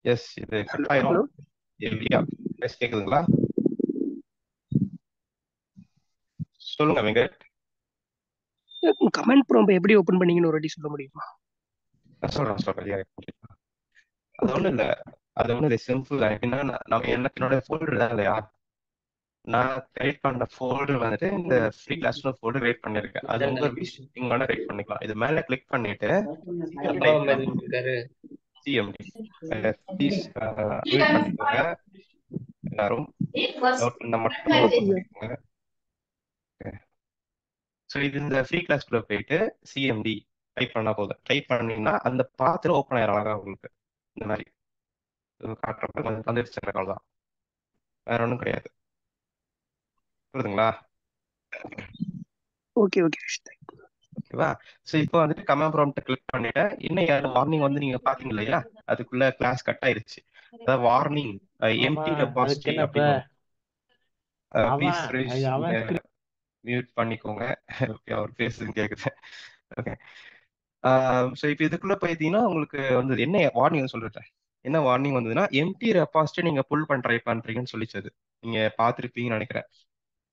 S, இது cut hello ஆயிரும். Hello எப்படியா பேச கேக்குதுங்களா? சொல்லுங்க வெங்கட். கமெண்ட் ப்ராம்ப்ட் எப்படி ஓபன் பண்ணீங்கன்னு ஒரு வாட்டி சொல்ல முடியுமா? நான் சொல்றேன். Yeah, கண்டிப்பா. அது ஓகே ஒண்ணும் இல்ல. அது ஒண்ணும் இல்லை, சிம்பிள் தான். எப்படின்னா நம்ம எனக்கு என்னோட ஃபோல்டர் தான் இல்லையா, நான் கிரியேட் பண்ண ஃபோல்டர் வந்துட்டு இந்த ஃப்ரீ கிளாஸ்னு ஃபோல்டர் கிரியேட் பண்ணிருக்கேன். அது உங்க விஷ், நீங்க வேணா கிரியேட் பண்ணிக்கலாம். இது மேல கிளிக் பண்ணிட்டு சிஎம்டி டைப் பண்ணணும். சிஎம்டி ப்ளீஸ் மியூட் பண்ணிக்கோங்க எல்லாரும். நோட் பண்ண மட்டும் ஓகே நோட் பண்ணிக்கோங்க. ஸோ இது இந்த ஃப்ரீ கிளாஸ்க்குள்ள போயிட்டு சிஎம்டி டைப் பண்ணா போதும். டைப் பண்ணீங்கன்னா அந்த பாத்துல ஓப்பன் ஆயிரும் அழகா உங்களுக்கு. இந்த மாதிரி காட்டுறப்ப வந்துருச்சு எனக்கு, அவ்வளவுதான். வேற ஒன்றும் கிடையாது. புரியுதுங்களா? Okay okay. ஓகேவா? ஸோ இப்போ வந்துட்டு கமெண்ட் ப்ராம்ப்ட் கிளிக் பண்ணிட்டேன். இன்னும் யாரும் வார்னிங் வந்து நீங்க பாத்தீங்க இல்லையா, அதுக்குள்ள கிளாஸ் கட் ஆயிருச்சு. அதாவது வார்னிங் ஆமா, எம்டி அதுக்கு ரெபாசிட்டரி என்னப்ப அப்படின்னு அவன் ப்ளீஸ் ஃப்ரெஷ் அது அவன் script. மியூட் பண்ணிக்கோங்க. ஓகே, அவர் பேசுன்னு கேக்குது. ஓகே. ஸோ இப்போ இதுக்குள்ள போயிட்டீங்கன்னா உங்களுக்கு வந்து என்ன வார்னிங் சொல்றேன். என்ன வார்னிங் வந்ததுன்னா, எம்டி ரெபாசிட்டரி நீங்க புல் பண்ண ட்ரை பண்றீங்கன்னு சொல்லிச்சு. அது நீங்க பார்த்துருப்பீங்கன்னு நினைக்கிறேன்.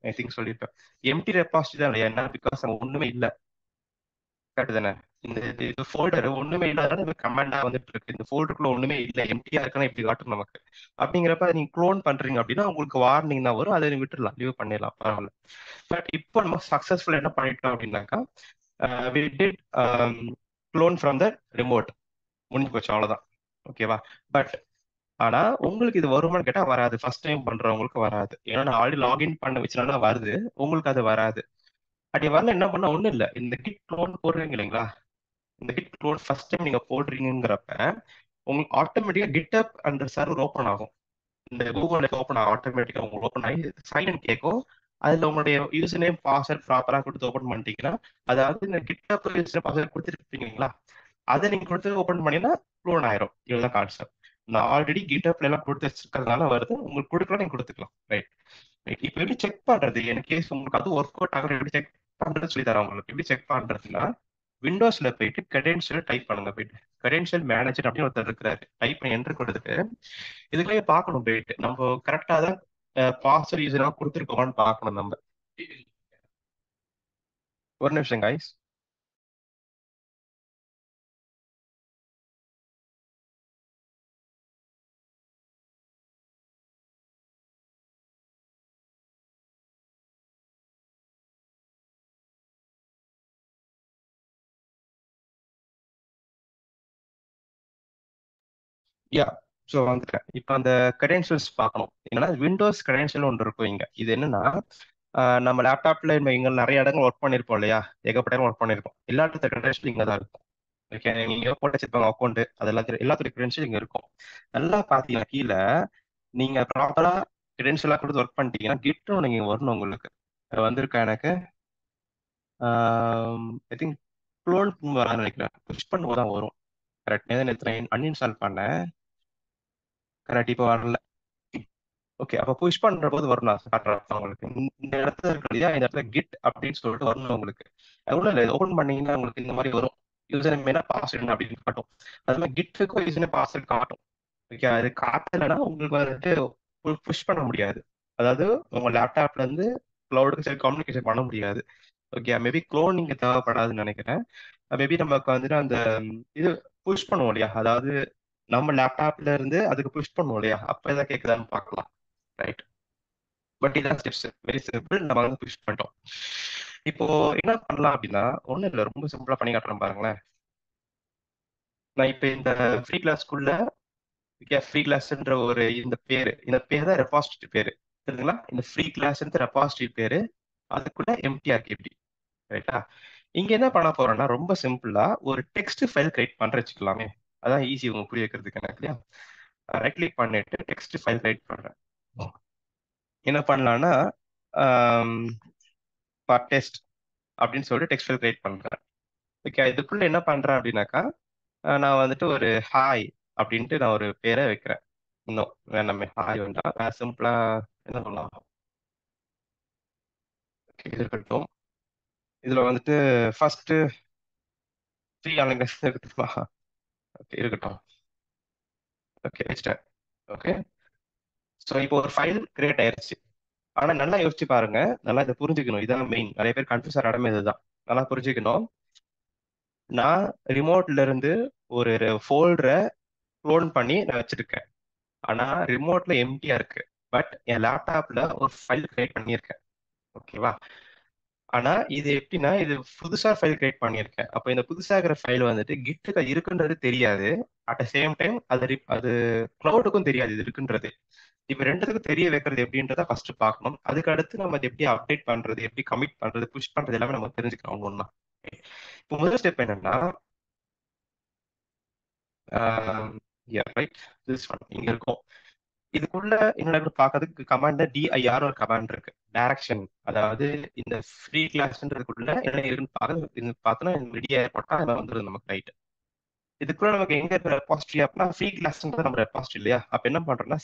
ஐ திங்க் சொல்லியிருப்பேன். எம்டி ரெபாசிட்டரி தான் இல்லையா, என்ன பிகாஸ் அங்க ஒண்ணுமே இல்ல. கரெக்ட் தானே? இந்த இது ஃபோல்டர் ஒண்ணுமே இல்லாத கமாண்டா வந்துட்டு இருக்கு. இந்த ஃபோல்டருக்குள்ள ஒண்ணுமே இல்ல, எம்டியா இருக்குன்னா இப்படி காட்டும் நமக்கு. அப்படிங்கிறப்ப நீங்க க்ளோன் பண்றீங்க அப்படின்னா உங்களுக்கு வார்னிங் தான் வரும். அதை விட்டுடலாம், லீவ் பண்ணிடலாம், பரவாயில்ல. பட் இப்போ நம்ம சக்சஸ்ஃபுல் என்ன பண்ணிட்டோம் அப்படின்னாக்கா, we did clone from the remote. முடிஞ்சு போச்சு, அவ்வளவுதான். ஓகேவா? பட் ஆனா உங்களுக்கு இது வருமானு கேட்டா வராது. ஃபர்ஸ்ட் டைம் பண்றவங்களுக்கு வராது. ஏன்னா நான் ஆல்ரெடி லாகின் பண்ண வச்சுனா வருது, உங்களுக்கு அது வராது. அப்படி வரல என்ன பண்ண ஒண்ணும் இல்ல. இந்த கிட் க்ளோன் போடுறீங்க இல்லைங்களா, இந்த கிட் க்ளோன் ஃபர்ஸ்ட் டைம் நீங்க போடுறீங்கிறப்ப உங்களுக்கு ஆட்டோமேட்டிக்கா GitHub அந்த சர்வர் ஓப்பன் ஆகும். இந்த கூகுள் ஓப்பன் ஆகும் ஆட்டோமேட்டிக்கா. உங்களுக்கு ஓப்பன் ஆகி சைன் கேட்கும். அதுல உங்களுடைய யூசர் நேம் பாஸ்வேர்ட் ப்ராப்பரா கொடுத்து ஓப்பன் பண்ணிட்டீங்கன்னா, அதாவது இந்த GitHub யூசர் பாஸ்வேர்ட் கொடுத்துருப்பீங்களா, அதை நீங்க கொடுத்து ஓப்பன் பண்ணீங்கன்னா க்ளோன் ஆயிரும். இதுதான் கான்செப்ட். நான் ஆல்ரெடி GitHubல எல்லாம் கொடுத்து வச்சிருக்கிறதுனால வருது. உங்களுக்கு கொடுக்கலாம், நீங்க கொடுத்துக்கலாம். Right right. இப்போ எப்படி செக் பண்றது, என் கேஸ் உங்களுக்கு அது ஒர்க் அவுட் ஆகுற எப்படி செக் பண்றது சொல்லி தரேன் உங்களுக்கு. எப்படி செக் பண்றதுன்னா, விண்டோஸ்ல போயிட்டு கிரெடென்ஷியல் டைப் பண்ணுங்க. போயிட்டு கிரெடென்ஷியல் மேனேஜர் அப்படின்னு ஒருத்தர் இருக்கிறாரு. டைப் பண்ணி என்டர் கொடுத்துட்டு இதுக்குள்ளே பார்க்கணும். போயிட்டு நம்ம கரெக்டா தான் பாஸ்வேர்ட் யூசரா கொடுத்துருக்கோமான்னு பார்க்கணும் நம்ம. ஒரு நிமிஷம் கைஸ். யா, ஸோ வந்துட்டேன். இப்போ அந்த கிரெடென்ஷியல்ஸ் பார்க்கணும். என்னன்னா விண்டோஸ் கிரெடென்ஷியல் ஒன்று இருக்கும் இங்க. இது என்னன்னா, நம்ம லேப்டாப்ல இங்க நிறைய இடங்கள் ஒர்க் பண்ணிருப்போம் இல்லையா, ஏகப்பட்ட இடம் ஒர்க் பண்ணிருப்போம். எல்லாத்துக்கும் கிரெடென்ஷியல் இங்க தான் இருக்கும். ஓகே, நீங்க போட்டு வச்சிருப்பாங்க அக்கௌண்ட், அது எல்லாத்துடைய கிரெடென்ஷியல் இங்க இருக்கும். நல்லா பாத்தீங்கன்னா கீழே நீங்க ப்ராப்பரா கிரெடென்ஷியலா கொடுத்து ஒர்க் பண்ணிட்டீங்கன்னா கிட்டும் நீங்க வரணும் உங்களுக்கு. வந்திருக்கா எனக்கு? ஐ திங்க் க்ளோன் வரான்னு நினைக்கிறேன். புஷ் பண்ணும்போது தான் வரும். கரெக்ட். நேற்று அன்இன்ஸ்டால் பண்ணேன். கரெக்ட், இப்போ வரல. ஓகே, அப்ப புஷ் பண்ற போது வரும். நான் காட்டுறேன் உங்களுக்கு. இந்த இடத்துல இருக்கு இல்லையா, இந்த இடத்துல கிட் அப்படின்னு சொல்லிட்டு வரணும் உங்களுக்கு. ஒன்றும் இல்லை, ஓப்பன் பண்ணீங்கன்னா உங்களுக்கு இந்த மாதிரி வரும். யூசர் நேம் பாஸ்வேர்டு அப்படின்னு காட்டும். அது மாதிரி கிட்டுக்கும் யூசர் நேம் பாஸ்வேர்டு காட்டும். ஓகே, அது காட்டலைன்னா உங்களுக்கு வந்துட்டு புஷ் பண்ண முடியாது. அதாவது உங்க லேப்டாப்ல இருந்து கிளவுடுக்கு சரி கம்யூனிகேஷன் பண்ண முடியாது. ஓகே, மேபி க்ளோனிங் தேவைப்படாதுன்னு நினைக்கிறேன். மேபி நமக்கு வந்துட்டு அந்த இது புஷ் பண்ணுவோம் இல்லையா, அதாவது நம்ம லேப்டாப்ல இருந்து அதுக்கு புஷ் பண்ணுவோம் இல்லையா, அப்ப எதாவது கேட்குதான்னு பார்க்கலாம். ரைட். பட் இதான் ஸ்டெப்ஸ், வெரி சிம்பிள். நம்ம வந்து புஷ் பண்ணிட்டோம். இப்போ என்ன பண்ணலாம் அப்படின்னா, ஒன்றும் இல்லை, ரொம்ப சிம்பிளா பண்ணி காட்டுறேன் பாருங்களேன். நான் இப்போ இந்த ஃப்ரீ கிளாஸ்க்குள்ள ஃப்ரீ கிளாஸ்ன்ற ஒரு இந்த பேர் தான் ரெபாசிட்டரி பேரு. சரிங்களா? இந்த ஃப்ரீ கிளாஸ் ரெபாசிட்டரி பேரு. அதுக்குள்ள எம்டிஆர்கேபி. ரைட்டா? இங்க என்ன பண்ண போறோம்னா, ரொம்ப சிம்பிளா ஒரு டெக்ஸ்ட் ஃபைல் கிரியேட் பண்ற வச்சுக்கலாமே. அதான் ஈஸி உங்களுக்கு புரிய வைக்கிறதுக்கு எனக்கு இல்லையா. ரைட் கிளிக் பண்ணிட்டு டெக்ஸ்ட் ஃபைல் கிரியேட் பண்றேன். என்ன பண்ணலாம்னா, டெஸ்ட் அப்படின்னு சொல்லிட்டு டெக்ஸ்ட் ஃபைல் கிரியேட் பண்றேன். ஓகே, இதுக்குள்ள என்ன பண்றேன் அப்படின்னாக்கா, நான் வந்துட்டு ஒரு ஹாய் அப்படின்ட்டு நான் ஒரு பேரை வைக்கிறேன். இன்னும் வேணாமே, ஹாய் வேண்டாம், சிம்பிளா என்ன சொல்லலாம். ஓகே, இது இருக்கட்டும். இதுல வந்துட்டு ஃபர்ஸ்ட் ஃப்ரீ ஆன்லைன் இருக்கட்டுமா? ஓகே, இருக்கட்டும். ஓகே வச்சுட்டேன். ஓகே, ஸோ இப்போ ஒரு ஃபைல் கிரியேட் ஆயிருச்சு. ஆனா நல்லா யோசிச்சு பாருங்க, நல்லா இதை புரிஞ்சுக்கணும். இதான் மெயின். நிறைய பேர் கன்ஃபியூஸ் ஆகிற இடமே இதுதான். நல்லா புரிஞ்சுக்கணும். நான் ரிமோட்ல இருந்து ஒரு ஃபோல்டரை க்ளோன் பண்ணி நான் வச்சிருக்கேன். ஆனா ரிமோட்ல எம்டியா இருக்கு. பட் என் லேப்டாப்ல ஒரு ஃபைல் கிரியேட் பண்ணியிருக்கேன். ஓகேவா? ஆனா இது எப்படின்னா, இது புதுசா ஃபைல் கிரியேட் பண்ணியிருக்கேன். அப்ப இந்த புதுசா இருக்கிற ஃபைல் வந்துட்டு கிட்டுக்கு இருக்குன்றது தெரியாது. அட் த சேம் டைம் அது கிளவுடுக்கும் தெரியாது இது இருக்குன்றது. இப்ப ரெண்டுத்துக்கும் தெரிய வைக்கிறது எப்படின்றத ஃபர்ஸ்ட் பார்க்கணும். அதுக்கு அடுத்து நம்ம அதை எப்படி அப்டேட் பண்றது, எப்படி கமிட் பண்றது, புஷ் பண்றது எல்லாமே நம்ம தெரிஞ்சுக்கணும் ஒண்ணா. இப்போ முதல் ஸ்டெப் என்னன்னா, ரைட் திஸ் ஒன் இங்க இருக்கும். இதுக்குள்ள என்ன பார்க்கறதுக்கு கமாண்ட் டிஐஆர் ஒரு கமாண்ட் இருக்கு. டைரக்ஷன், அதாவது இந்த ஃப்ரீ கிளாஸ்ன்றதுக்குள்ள என்ன இருக்குன்னு பார்த்தோன்னா டிஐஆர் போட்டா அது வந்துடும் நமக்கு. ரைட், இதுக்குள்ள நமக்கு எங்க இருக்கிற ரெபாசிட்டரி அப்படின்னா ஃப்ரீ கிளாஸ்ன்றது நம்ம ரெபாசிட்டரி இல்லையா? அப்ப என்ன பண்றோம்னா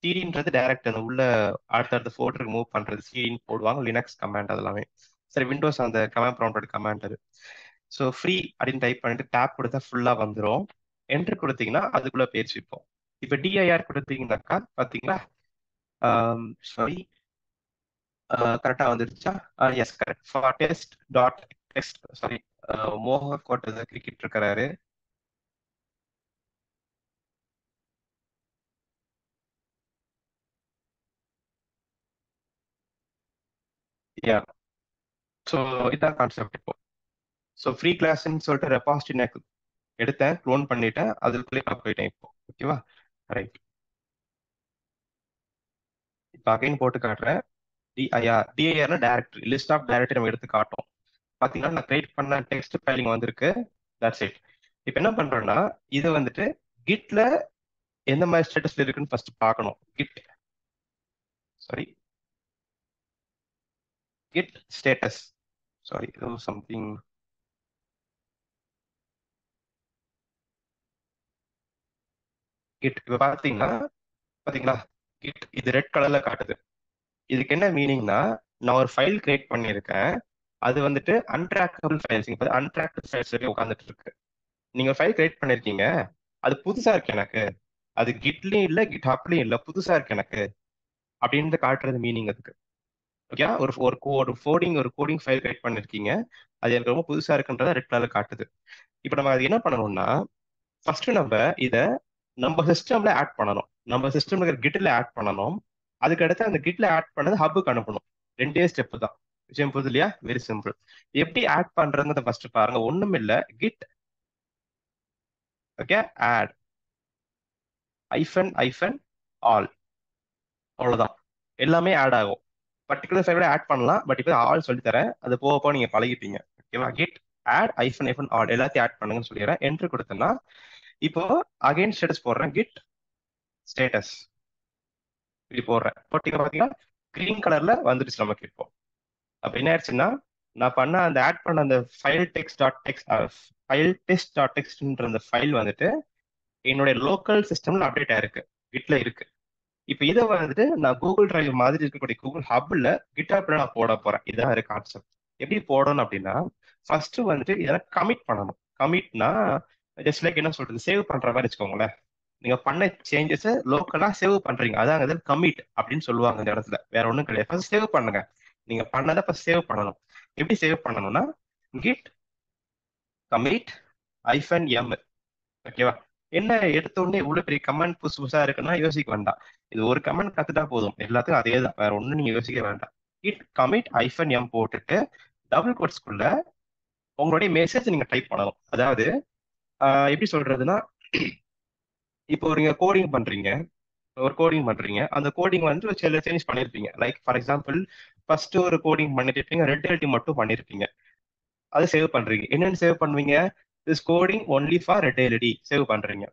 சிடின்றது டைரக்ட் அந்த உள்ள அடுத்தடுத்த ஃபோல்டருக்கு மூவ் பண்றது சிடின்னு போடுவாங்க. லினக்ஸ் கமாண்ட் அதெல்லாமே. சரி, விண்டோஸ் அந்த கமாண்ட் ப்ராம்ப்டோட கமாண்ட் அது. ஸோ ஃப்ரீ அப்படின்னு டைப் பண்ணிட்டு டேப் கொடுத்தா ஃபுல்லா வந்துடும். என்ட்ரு கொடுத்தீங்கன்னா அதுக்குள்ள பேர் வைப்போம். இப்ப டிஐஆர் கொடுத்தீங்கன்னாக்கா பாத்தீங்களா? சாரி, கரெக்டா வந்துருச்சா? Yes, correct. For test dot text. Sorry, மோக கோட்டை கிரிக்கெட் இருக்கிறாரு. யா, ஸோ இதான் கான்செப்ட் இப்போ. ஸோ ஃப்ரீ கிளாஸ்ன்னு சொல்லிட்டு ரெபாசிட்டரி எனக்கு எடுத்தேன், க்ளோன் பண்ணிட்டேன், அதுக்குள்ளே நான் போயிட்டேன் இப்போ. ஓகேவா? ரைட், இப்போ அகைன் போட்டு காட்டுறேன். டிஐஆர்னா டைரக்டரி, லிஸ்ட் ஆஃப் டைரக்டரி நம்ம எடுத்து காட்டும். பாத்தீங்கன்னா நான் கிரியேட் பண்ண டெக்ஸ்ட் ஃபைலிங் வந்திருக்கு. That's it. இப்போ என்ன பண்றோம்னா இதை வந்துட்டு கிட்ல எந்த மாதிரி ஸ்டேட்டஸ்ல இருக்குன்னு ஃபர்ஸ்ட் பார்க்கணும். Sorry kit status. சாரி, ஏதோ சம்திங். கிட் இப்போ பாத்தீங்களா கிட் இது ரெட் கலர்ல காட்டுது. இதுக்கு என்ன மீனிங்னா, நான் ஒரு ஃபைல் கிரியேட் பண்ணியிருக்கேன். அது வந்துட்டு அன்ட்ராக்கபிள் ஃபைல்ஸ், இப்போ அன்ட்ராக்டு ஃபைல்ஸ் வரைக்கும் உட்காந்துட்டு இருக்கு. நீங்க ஃபைல் கிரியேட் பண்ணிருக்கீங்க, அது புதுசா இருக்கு எனக்கு, அது கிட்லயும் இல்ல கிட் ஹப்லயும் இல்ல, புதுசா இருக்கு எனக்கு அப்படின்னு காட்டுறது மீனிங் அதுக்கு. ஓகே, ஒரு கோடிங் ஃபைல் கிரியேட் பண்ணிருக்கீங்க, அது எனக்கு ரொம்ப புதுசா இருக்குன்றத ரெட் கலர்ல காட்டுது. இப்போ நம்ம அது என்ன பண்ணணும்னா, ஃபர்ஸ்ட் நம்ம இத நம்ம சிஸ்டம்ல ஆட் பண்ணணும். நம்ம சிஸ்டம்ல இருக்கிற கிட்ல ஆட் பண்ணணும். அதுக்கு அடுத்து அந்த கிட்ல ஆட் பண்ணது ஹப்புக்கு அனுப்பணும். ரெண்டே ஸ்டெப் தான். விஷயம் புரியுது இல்லையா? Very simple. எப்படி ஆட் பண்றதுங்கிறத ஃபர்ஸ்ட் பாருங்க. ஒண்ணும் இல்ல, கிட் ஓகே ஆட் ஐஃபன் ஆல், அவ்வளவுதான். எல்லாமே ஆட் ஆகும். பர்டிகுலர் ஃபைலோட ஆட் பண்ணலாம், பட் இப்போ ஆல் சொல்லி தரேன், அது போக போக நீங்க பழகிட்டீங்க. ஓகேவா? கிட் ஆட் ஐஃபன் ஆல் எல்லாத்தையும் ஆட் பண்ணுங்கன்னு சொல்லிடுறேன். என்ட்ரு கொடுத்தேன்னா இப்போ அகைன் ஸ்டேட்டஸ் போடுறேன். கிட் ஸ்டேட்டஸ் இப்படி போடுறேன். போட்டீங்க பாத்தீங்கன்னா கிரீன் கலர்ல வந்துடுச்சு நமக்கு இப்போ. அப்ப என்ன ஆயிடுச்சுன்னா, நான் அந்த ஆட் பண்ண அந்த ஃபைல் டெஸ்ட் டாட் டெக்ஸ்ட்ன்ற அந்த ஃபைல் வந்துட்டு என்னுடைய லோக்கல் சிஸ்டம்ல அப்டேட் ஆயிருக்கு, கிட்ல இருக்கு. இப்ப இதை வந்துட்டு நான் கூகுள் டிரைவ் மாதிரி இருக்கக்கூடிய கூகுள் ஹப்ல கிட்ஹப்ல நான் போட போறேன். இதான் இருக்கு கான்செப்ட். எப்படி போடணும் அப்படின்னா, ஃபர்ஸ்ட் வந்துட்டு இதெல்லாம் கமிட் பண்ணணும். கமிட்னா ஜஸ்ட் லைக் என்ன சொல்றது, சேவ் பண்ற மாதிரி வச்சுக்கோங்களேன். நீங்க பண்ண சேஞ்சஸ் லோக்கலா சேவ் பண்றீங்க, அதான் கமிட் அப்படின்னு சொல்லுவாங்க இந்த இடத்துல. வேற ஒண்ணும் கிடையாது. ஃபர்ஸ்ட் சேவ் பண்ணுங்க. நீங்க பண்ணதை ஃபர்ஸ்ட் சேவ் பண்ணணும். எப்படி சேவ் பண்ணணும்னா, கிட் கமிட் -m. ஓகேவா? என்ன எடுத்த உடனே இவ்வளவு பெரிய கமெண்ட் புதுசு புதுசா இருக்குன்னா யோசிக்க வேண்டாம். இது ஒரு கமெண்ட் கத்துட்டா போதும், எல்லாத்துக்கும் அதே தான், வேற ஒண்ணும் நீங்க யோசிக்க வேண்டாம். கிட் கமிட் -m போட்டுட்டு டபுள் கோட்ஸ்குள்ள உங்களுடைய மெசேஜ் நீங்க டைப் பண்ணணும். அதாவது எப்படி சொல்றதுன்னா, இப்போ நீங்க கோடிங் பண்றீங்க, அந்த கோடிங் வந்து சில சேஞ்ச் பண்ணிருப்பீங்க. லைக் ஃபார் எக்ஸாம்பிள், ஃபர்ஸ்ட் ஒரு கோடிங் பண்ணிருப்பீங்க, ரெட் எல்டி மட்டும் பண்ணிருப்பீங்க. அதை சேவ் பண்றீங்க. என்னன்னு சேவ் பண்ணுவீங்க? This coding only for red LED save பண்றீங்க.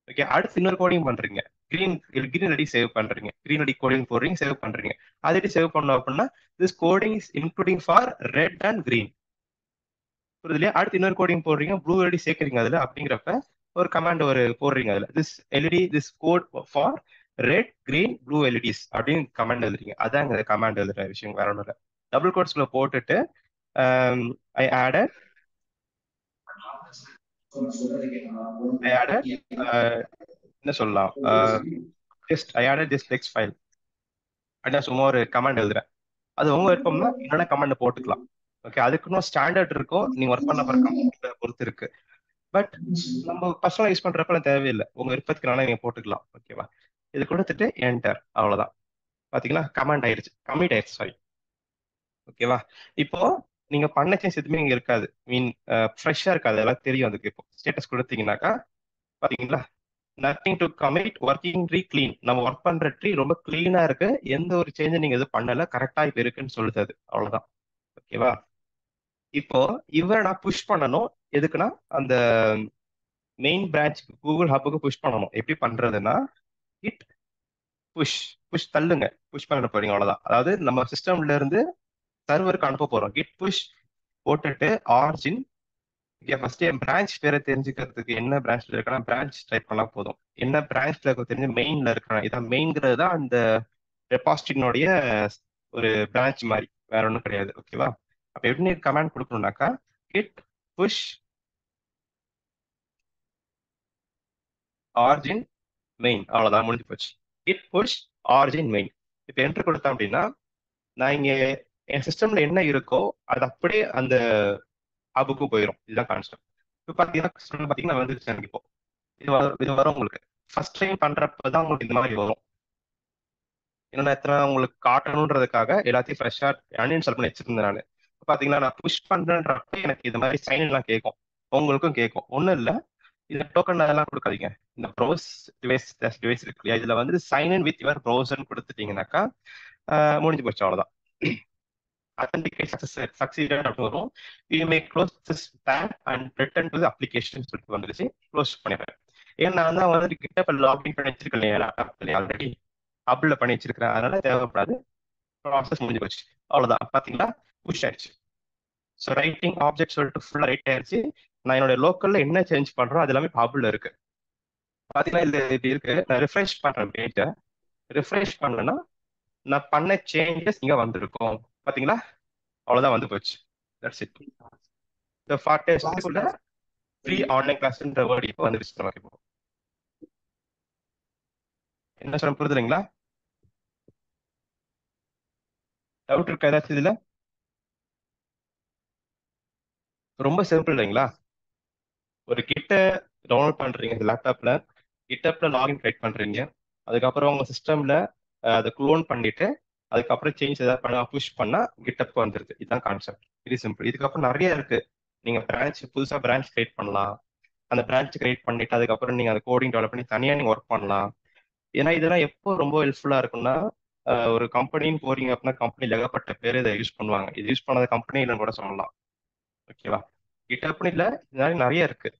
ஓகே, அடுத்து இன்னொரு கோடிங் பண்றீங்க, கிரீன் கிரீன் எல்டி சேவ் பண்றீங்க, கிரீன் எல்டி கோடிங் போடுறீங்க, சேவ் பண்றீங்க. அது எப்படி சேவ் பண்ணணும் அப்படின்னா, this coding is including for red and green. புரியுது இல்லையா? அடுத்து இன்னொரு கோடிங் போடுறீங்க, ப்ளூ எல்டி சேர்க்குறீங்க அதுல. அப்படிங்கிறப்ப ஒரு கமாண்ட் போடுறீங்க அதுல, this code for red green blue LEDs அப்படின்னு கமாண்ட் எழுதுறீங்க. அதான் கமாண்ட் எழுதுற விஷயம், வேற ஒன்றும் இல்லை. டபுள் கோட்ஸ்ல போட்டுட்டு ஐ ஆடட் என்ன சொல்லலாம், just I added this text file அப்படின்னா சும்மா ஒரு கமாண்ட் எழுதுறேன். அது உங்க விருப்பம்னா என்னென்ன கமாண்ட் போட்டுக்கலாம். ஓகே, அதுக்குன்னு ஸ்டாண்டர்ட் இருக்கும், நீங்க ஒர்க் பண்ண போற கம்பெனி பொறுத்து இருக்கு. பட் நம்ம பர்சனலா யூஸ் பண்றப்ப தேவையில்லை, உங்க விருப்பத்துக்கு நானே நீங்க போட்டுக்கலாம். ஓகேவா, இது கொடுத்துட்டு என்டர், அவ்வளவுதான். பாத்தீங்களா, கமாண்ட் ஆயிடுச்சு, கமிட் ஆயிடுச்சு, சாரி. ஓகேவா, இப்போ நீங்க பண்ண சேஞ்ச் எதுவுமே இங்க இருக்காது, மீன் ஃப்ரெஷ்ஷா இருக்காது, எல்லாம் தெரியும். அதுக்கு இப்போ ஸ்டேட்டஸ் கொடுத்தீங்கன்னாக்கா பாத்தீங்களா, nothing to commit, working tree clean. நம்ம ஒர்க் பண்ற ட்ரீ ரொம்ப கிளீனா இருக்கு, எந்த ஒரு சேஞ்சும் நீங்க எதுவும் பண்ணல, கரெக்டா இப்ப இருக்குன்னு சொல்லுது அது, அவ்வளவுதான். ஓகேவா, இப்போ இவரை நான் புஷ் பண்ணணும். எதுக்குன்னா அந்த மெயின் பிரான்ச் கூகுள் ஹப்புக்கு புஷ் பண்ணணும். எப்படி பண்றதுன்னா கிட் புஷ், புஷ் தள்ளுங்க, புஷ் பண்ண போறீங்க, அவ்வளவுதான். அதாவது நம்ம சிஸ்டம்ல இருந்து சர்வருக்கு அனுப்ப போறோம். கிட் புஷ் போட்டுட்டு ஆர்ஜின். ஃபர்ஸ்ட் என் பிரான்ச் பேரை தெரிஞ்சுக்கிறதுக்கு என்ன பிரான்ச்ல இருக்கா பிரான்ச் டைப் பண்ணா போதும். என்ன பிரான்ச்ல இருக்க தெரிஞ்சு மெயின்ல இருக்கிறேன், இதான் மெயின்ங்கிறது தான் அந்த ரெபாஸ்டினுடைய ஒரு பிரான்ச் மாதிரி, வேற ஒன்றும் கிடையாது. ஓகேவா, அப்ப எப்படி கமாண்ட் கொடுக்கணும்னாக்கா கிட் புஷ் ஆர்ஜின் மெயின், அவ்வளவுதான், முடிஞ்சு போச்சு. Git push origin main. இப்போ என்டர் கொடுத்தேன் அப்படின்னா நான் இங்க என் சிஸ்டம்ல என்ன இருக்கோ அது அப்படியே அந்த ஹப்புக்கும் போயிடும். இதுதான் கான்செப்ட். இப்போ பாத்தீங்கன்னா சிஸ்டம்ல பாத்தீங்கன்னா வந்துருச்சு எனக்கு. இப்போ இது வரும் உங்களுக்கு. ஃபர்ஸ்ட் டைம் பண்றப்பதான் உங்களுக்கு இந்த மாதிரி வரும். ஏன்னா எத்தனை உங்களுக்கு காட்டணுன்றதுக்காக எல்லாத்தையும் ஃப்ரெஷ்ஷா அன்இன்ஸ்டால் பண்ணி வச்சிருந்தேன் நான். பாத்தீங்கன்னா நான் புஷ் பண்றேன்றப்ப எனக்கு இது மாதிரி சைன் எல்லாம் கேட்கும், உங்களுக்கும் கேட்கும். ஒண்ணும் இல்ல, இந்த டோக்கன் அதெல்லாம் கொடுக்காதீங்க. இந்த ப்ரௌஸ் டிவைஸ் டிவைஸ் இருக்கு இல்லையா, இதுல வந்து சைன் இன் வித் யுவர் ப்ரௌசர்னு கொடுத்துட்டீங்கன்னாக்கா முடிஞ்சு போச்சு, அவ்வளவுதான். authenticate succeeded அப்படின்னு வரும். you may close this tab and return to the application சொல்லிட்டு வந்துருச்சு, க்ளோஸ் பண்ணிடுறேன். ஏன்னா நான் தான் வந்து கிட்ட லாகின் பண்ணி வச்சிருக்கேன் இல்லையா லேப்டாப்ல, ஆல்ரெடி ஹப்ல பண்ணி வச்சிருக்கிறேன், அதனால தேவைப்படாது. ப்ராசஸ் முடிஞ்சு போச்சு, அவ்வளவுதான். பாத்தீங்களா, புஷ் ஆயிடுச்சு. ஸோ ரைட்டிங் ஆப்ஜெக்ட் சொல்லிட்டு ஃபுல்லா ரைட் ஆயிடுச்சு. நான் என்னோட லோக்கல்ல என்ன சேஞ்ச் பண்றோம் அது எல்லாமே ஹப்ல இருக்கு. பாத்தீங்கன்னா இதுல இப்படி இருக்கு. நான் ரிஃப்ரெஷ் பண்றேன் பேஜை. ரிஃப்ரெஷ் பண்ணேன்னா நான் பண்ண சேஞ்சஸ் இங்க வந்திருக்கும். பாத்தீங்களா, அவ்வளவுதான், வந்து போச்சு. That's it. இந்த 40 டேஸ்க்குள்ள ஃப்ரீ ஆன்லைன் கிளாஸ்ன்ற வேர்ட் இப்போ வந்துருச்சு நமக்கு. இப்போ என்ன சொல்ல புரியுதுங்களா? டவுட் இருக்கா ஏதாச்சும் இதுல? ரொம்ப சிம்பிள் இல்லைங்களா? ஒரு கிட்ட டவுன்லோட் பண்றீங்க இந்த லேப்டாப்ல, கிட்டப்ல லாகின் கிரியேட் பண்றீங்க, அதுக்கப்புறம் உங்க சிஸ்டம்ல அதை க்ளோன் பண்ணிட்டு அதுக்கப்புறம் சேஞ்ச் ஏதாவது பண்ண புஷ் பண்ணா கிட்டப் வந்துருது. இதுதான் கான்செப்ட், வெரி சிம்பிள். இதுக்கப்புறம் நிறைய இருக்கு. நீங்க பிரான்ச் புதுசா பிரான்ச் கிரியேட் பண்ணலாம். அந்த பிரான்ச் கிரியேட் பண்ணிட்டு அதுக்கப்புறம் நீங்க அந்த கோடிங் டெவலப் பண்ணி தனியா நீங்க ஒர்க் பண்ணலாம். ஏன்னா இதெல்லாம் எப்போ ரொம்ப ஹெல்ப்ஃபுல்லா இருக்கும்னா, ஒரு கம்பெனின்னு போறீங்க அப்படின்னா கம்பெனில ஏகப்பட்ட பேர் இதை யூஸ் பண்ணுவாங்க. இது யூஸ் பண்ணாத கம்பெனி இல்லைன்னு கூட சொல்லலாம். ஓகேவா, GitHubனு இல்ல, இது மாதிரி நிறைய இருக்கு.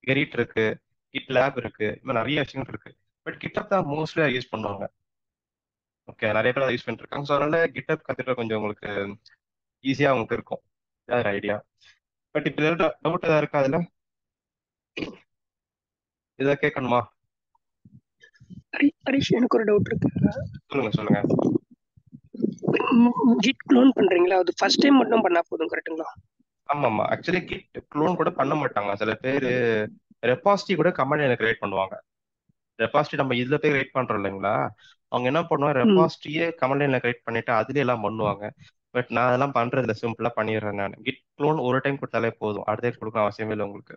கெரிட் இருக்கு, கிட் லேப் இருக்கு, இந்த மாதிரி நிறைய விஷயங்கள் இருக்கு. பட் GitHub தான் மோஸ்ட்லியா யூஸ் பண்ணுவாங்க. ஓகே, நிறைய பேர் அதை யூஸ் பண்ணிட்டு இருக்காங்க. ஸோ அதனால GitHub கத்துக்கிட்ட கொஞ்சம் உங்களுக்கு ஈஸியா உங்களுக்கு இருக்கும். ஒரு ஐடியா. பட் இப்போ டவுட் ஏதாவது இருக்கா அதுல? இதை கேட்கணுமா? ஹரிஷ், எனக்கு ஒரு டவுட் இருக்கு. சொல்லுங்க சொல்லுங்க. கிட் க்ளோன் பண்றீங்களா, அது ஃபர்ஸ்ட் டைம் மட்டும் பண்ணா போதும், கரெக்ட்டுங்களா? ஆமா ஆமா, ஆக்சுவலி கிட் க்ளோன் கூட பண்ண மாட்டாங்க சில பேர். ரெபாசிட்டி கூட கமெண்ட் கிரியேட் பண்ணுவாங்க. ரெபாசிட்டி நம்ம இதுல போய் கிரியேட் பண்றோம் இல்லைங்களா, அவங்க என்ன பண்ணுவாங்க, ரெபாசிட்டியே கமெண்ட் கிரியேட் பண்ணிட்டு அதுல எல்லாம் பண்ணுவாங்க. பட் நான் அதெல்லாம் பண்றதுல சிம்பிளா பண்ணிடுறேன். நான் கிட் க்ளோன் ஒரு டைம் கொடுத்தாலே போதும், அடுத்த டைம் கொடுக்க அவசியமே இல்லை உங்களுக்கு.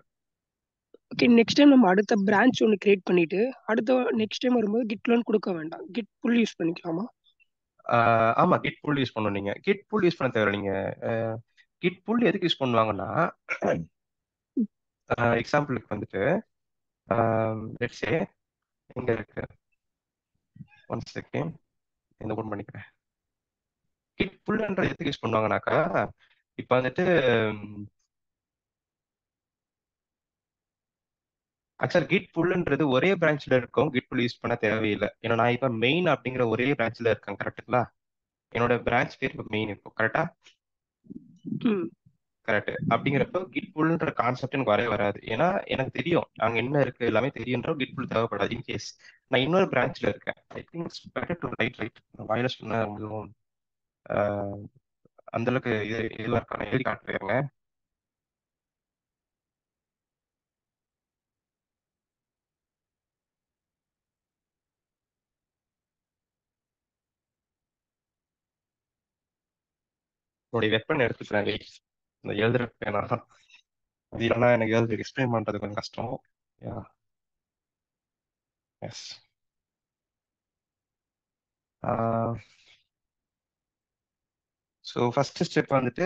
ஓகே, நெக்ஸ்ட் டைம் நம்ம அடுத்த பிரான்ச் ஒன்று கிரியேட் பண்ணிட்டு அடுத்த நெக்ஸ்ட் டைம் வரும்போது கிட் க்ளோன் கொடுக்க வேண்டாம், கிட் புல் யூஸ் பண்ணிக்கலாமா? ஆமா, கிட் புல் யூஸ் பண்ணணும். நீங்க கிட் புல் யூஸ் பண்ண தேவை. நீங்க கிட் புல் எதுக்கு யூஸ் பண்ணுவாங்கன்னா, எக்ஸாம்பிளுக்கு வந்துட்டு லெட்ஸ் சே எங்க இருக்கு, ஒன் செகண்ட் இந்த ஓபன் பண்ணிக்கிறேன். கிட் புல்ன்ற எதுக்கு யூஸ் பண்ணுவாங்கனாக்கா, இப்போ வந்துட்டு ஆக்சுவல் கிட் புல்ன்றது ஒரே பிரான்ச்ல இருக்கும், கிட் புல் யூஸ் பண்ண தேவையில்லை. ஏன்னா நான் இப்போ மெயின் அப்படிங்கிற ஒரே பிரான்ச்ல இருக்கேன், கரெக்டுங்களா? என்னோட பிரான்ச் பேர் இப்போ மெயின், இப்போ கரெக்டா? கரெக்ட். அப்படிங்கிறப்போ கிட் புல்ன்ற கான்செப்ட் எனக்கு வரவே வராது. ஏன்னா எனக்கு தெரியும் அங்க என்ன இருக்கு, எல்லாமே தெரியுன்ற கிட் புல் தேவைப்படாது. இன்கேஸ் நான் இன்னொரு பிரான்ச்ல இருக்கேன், I think it's better to right right வாயில சொன்ன உங்களுக்கு அந்த அளவுக்கு இதுவா இருக்கா, நான் எழுதி காட்டுறேங்க. உங்களுடைய வெப்பன் எடுத்துக்கிறேன் வெயிட். இந்த எழுதுற பேனா தான். அது இல்லைன்னா எனக்கு எழுது எக்ஸ்பிளைன் பண்றது கொஞ்சம் கஷ்டம். யா எஸ். ஸோ ஃபர்ஸ்ட் ஸ்டெப் வந்துட்டு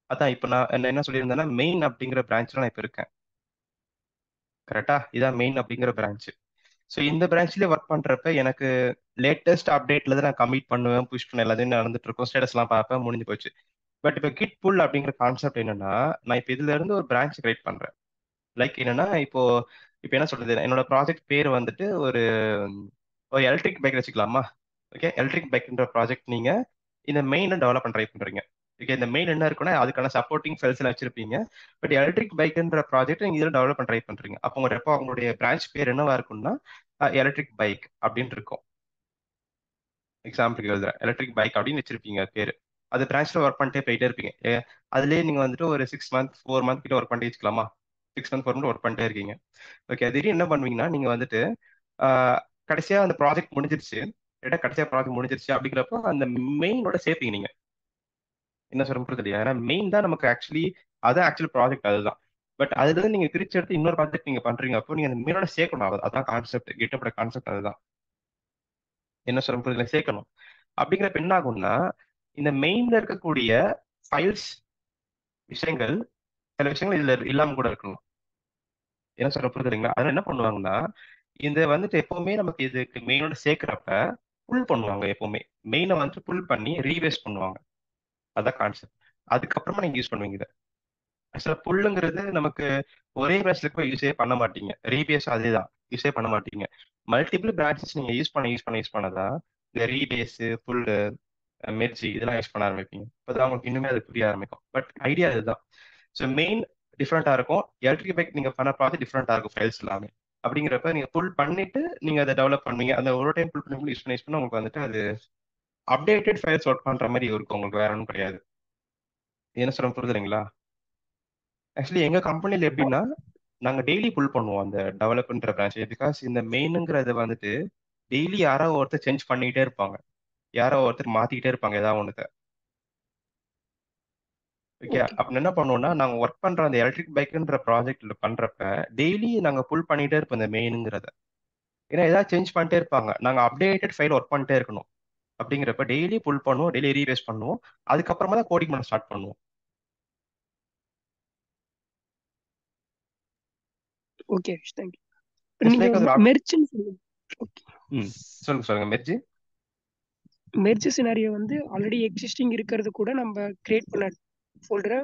அதான் இப்போ நான் என்ன சொல்லியிருந்தேன்னா மெயின் அப்படிங்கிற பிரான்ச்ல நான் இப்போ இருக்கேன். கரெக்டா? இதான் மெயின் அப்படிங்கிற பிரான்ச். ஸோ இந்த பிரான்ச்லேயே ஒர்க் பண்றப்ப எனக்கு லேட்டஸ்ட் அப்டேட்ல தான் நான் கமிட் பண்ணுவேன், புஷ் பண்ண எல்லாத்தையும் நடந்துட்டு இருக்கும், ஸ்டேட்டஸ்லாம் பார்ப்பேன், முடிஞ்சு போச்சு. பட் இப்போ கிட் புல் அப்படிங்கிற கான்செப்ட் என்னன்னா, நான் இப்போ இதுல இருந்து ஒரு பிரான்ச் கிரியேட் பண்றேன். லைக் என்னன்னா இப்போ என்ன சொல்றது, என்னோட ப்ராஜெக்ட் பேர் வந்துட்டு ஒரு ஒரு எலக்ட்ரிக் பைக் வச்சுக்கலாமா? ஓகே, எலக்ட்ரிக் பைக்ன்ற ப்ராஜெக்ட் நீங்க இந்த மெயினை டெவலப் பண்ண ட்ரை பண்றீங்க. ஓகே, இந்த மெயின் என்ன இருக்குன்னா அதுக்கான சப்போர்ட்டிங் ஃபெல்ஸ் எல்லாம் வச்சிருப்பீங்க. பட் எலக்ட்ரிக் பைக்ன்ற ப்ராஜெக்ட் நீங்க இதில் டெவலப் பண்ண ட்ரை பண்றீங்க. அப்போ உங்களுடைய பிரான்ச் பேர் என்னவா இருக்கும்னா எலக்ட்ரிக் பைக் அப்படின்னு இருக்கும். எக்ஸாம்பிளுக்கு எழுதுறேன், எலக்ட்ரிக் பைக் அப்படின்னு வச்சிருப்பீங்க பேரு. அது பிரான்ச்ல ஒர்க் பண்ணிட்டே போயிட்டே இருப்பீங்க. அதுலயே நீங்க வந்துட்டு ஒரு 6 மந்த் 4 மந்த் கிட்ட ஒர்க் பண்ணிட்டு வச்சுக்கலாமா? 6 மந்த் 4 மந்த் ஒர்க் பண்ணிட்டே இருக்கீங்க. ஓகே, திடீர்னு என்ன பண்ணுவீங்கன்னா நீங்க வந்துட்டு ஆஹ், கடைசியா அந்த ப்ராஜெக்ட் முடிஞ்சிருச்சு, கடைசியா ப்ராஜெக்ட் முடிஞ்சிருச்சு அப்படிங்கிறப்போ அந்த மெயினோட சேர்ப்பீங்க நீங்க. என்ன சொல்ல புரியுது இல்லையா? ஏன்னா மெயின் தான் நமக்கு ஆக்சுவலி, அதான் ஆக்சுவல் ப்ராஜெக்ட் அதுதான். பட் அதுல இருந்து நீங்க பிரிச்சு எடுத்து இன்னொரு ப்ராஜெக்ட் நீங்க பண்றீங்க, அப்போ நீங்க அந்த மெயினோட சேர்க்கணும். அதான் கான்செப்ட், கிட்டப்பட கான்செப்ட் அதுதான். என்ன சொல்ல புரியுதுல, சேர்க்கணும். அப்படிங்கிறப்ப என்ன ஆகும்னா இந்த மெயின்ல இருக்கக்கூடிய ஃபைல்ஸ் விஷயங்கள், சில விஷயங்கள் இதுல இல்லாம கூட இருக்கணும். என்ன சொல்ற புரியுதுங்களா? அதனால என்ன பண்ணுவாங்கன்னா இந்த வந்துட்டு எப்பவுமே நமக்கு இதுக்கு மெயினோட சேர்க்கிறப்ப புல் பண்ணுவாங்க. எப்பவுமே மெயினை வந்துட்டு புல் பண்ணி ரீவேஸ் பண்ணுவாங்க. அதான் கான்செப்ட். அதுக்கப்புறமா நீங்க யூஸ் பண்ணுவீங்க இதை. ஆக்சுவலா புல்லுங்கிறது நமக்கு ஒரே பிரான்ச்ல போய் யூஸே பண்ண மாட்டீங்க. ரீபேஸ் அதே தான், யூஸே பண்ண மாட்டீங்க. மல்டிபிள் பிரான்ச்சஸ் நீங்க யூஸ் பண்ணதான் இந்த ரீபேஸ், புல், மெர்ஜி இதெல்லாம் யூஸ் பண்ண ஆரம்பிப்பீங்க. இப்போதான் உங்களுக்கு இன்னுமே அது புரிய ஆரம்பிக்கும். பட் ஐடியா இதுதான். ஸோ மெயின் டிஃப்ரெண்டா இருக்கும், எலக்ட்ரிக் பைக் நீங்க பண்ண ப்ராஜெக்ட் டிஃப்ரெண்டா இருக்கும், ஃபைல்ஸ் எல்லாமே. அப்படிங்கிறப்ப நீங்க புல் பண்ணிட்டு நீங்க அதை டெவலப் பண்ணுவீங்க. அந்த ஒரு டைம் புல் பண்ணி யூஸ் பண்ண உங்களுக்கு வந்துட்டு அது அப்டேட்டட் ஃபைல்ஸ் ஒர்க் பண்ற மாதிரி இருக்கும். உங்களுக்கு வேற ஒன்றும் கிடையாது. என்ன சொல்ல புரியுதுங்களா? ஆக்சுவலி எங்க கம்பெனில எப்படின்னா நாங்க டெய்லி புல் பண்ணுவோம் அந்த டெவலப்ன்ற பிரான்ச். பிகாஸ் இந்த மெயினுங்கிறது வந்துட்டு டெய்லி யாரோ ஒருத்தர் சேஞ்ச் பண்ணிக்கிட்டே இருப்பாங்க, யாரோ ஒருத்தர் மாத்திக்கிட்டே இருப்பாங்க ஏதாவது ஒன்று. Okay, okay. அப்ப என்ன பண்ணுவோம்னா நாங்க ஒர்க் பண்ற அந்த எலக்ட்ரிக் பைக்ன்ற ப்ராஜெக்ட்ல பண்றப்ப டெய்லி நாங்க புல் பண்ணிட்டே இருப்போம் இந்த மெயினுங்கிறத. ஏன்னா ஏதாவது சேஞ்ச் பண்ணிட்டே இருப்பாங்க, நாங்க அப்டேட்டட் ஃபைல் ஒர்க் பண்ணிட்டே இருக்கணும். அப்படிங்கிறப்ப டெய்லி புல் பண்ணுவோம், டெய்லி ரீவேஸ் பண்ணுவோம். அதுக்கப்புறமா தான் கோடிங் பண்ண ஸ்டார்ட் பண்ணுவோம். ஓகே. தேங்க்யூ. ஜஸ்ட் நீங்க லைக் அது மெர்ச்ன்னு சொல்லுங்க. ஓகே. சொல்லுங்க மெர்ஜி. மெர்ஜ் சினாரியோ வந்து ஆல்ரெடி எக்ஸிஸ்டிங் இருக்கிறது கூட நம்ம கிரியேட் பண்ண ஃபோல்டரை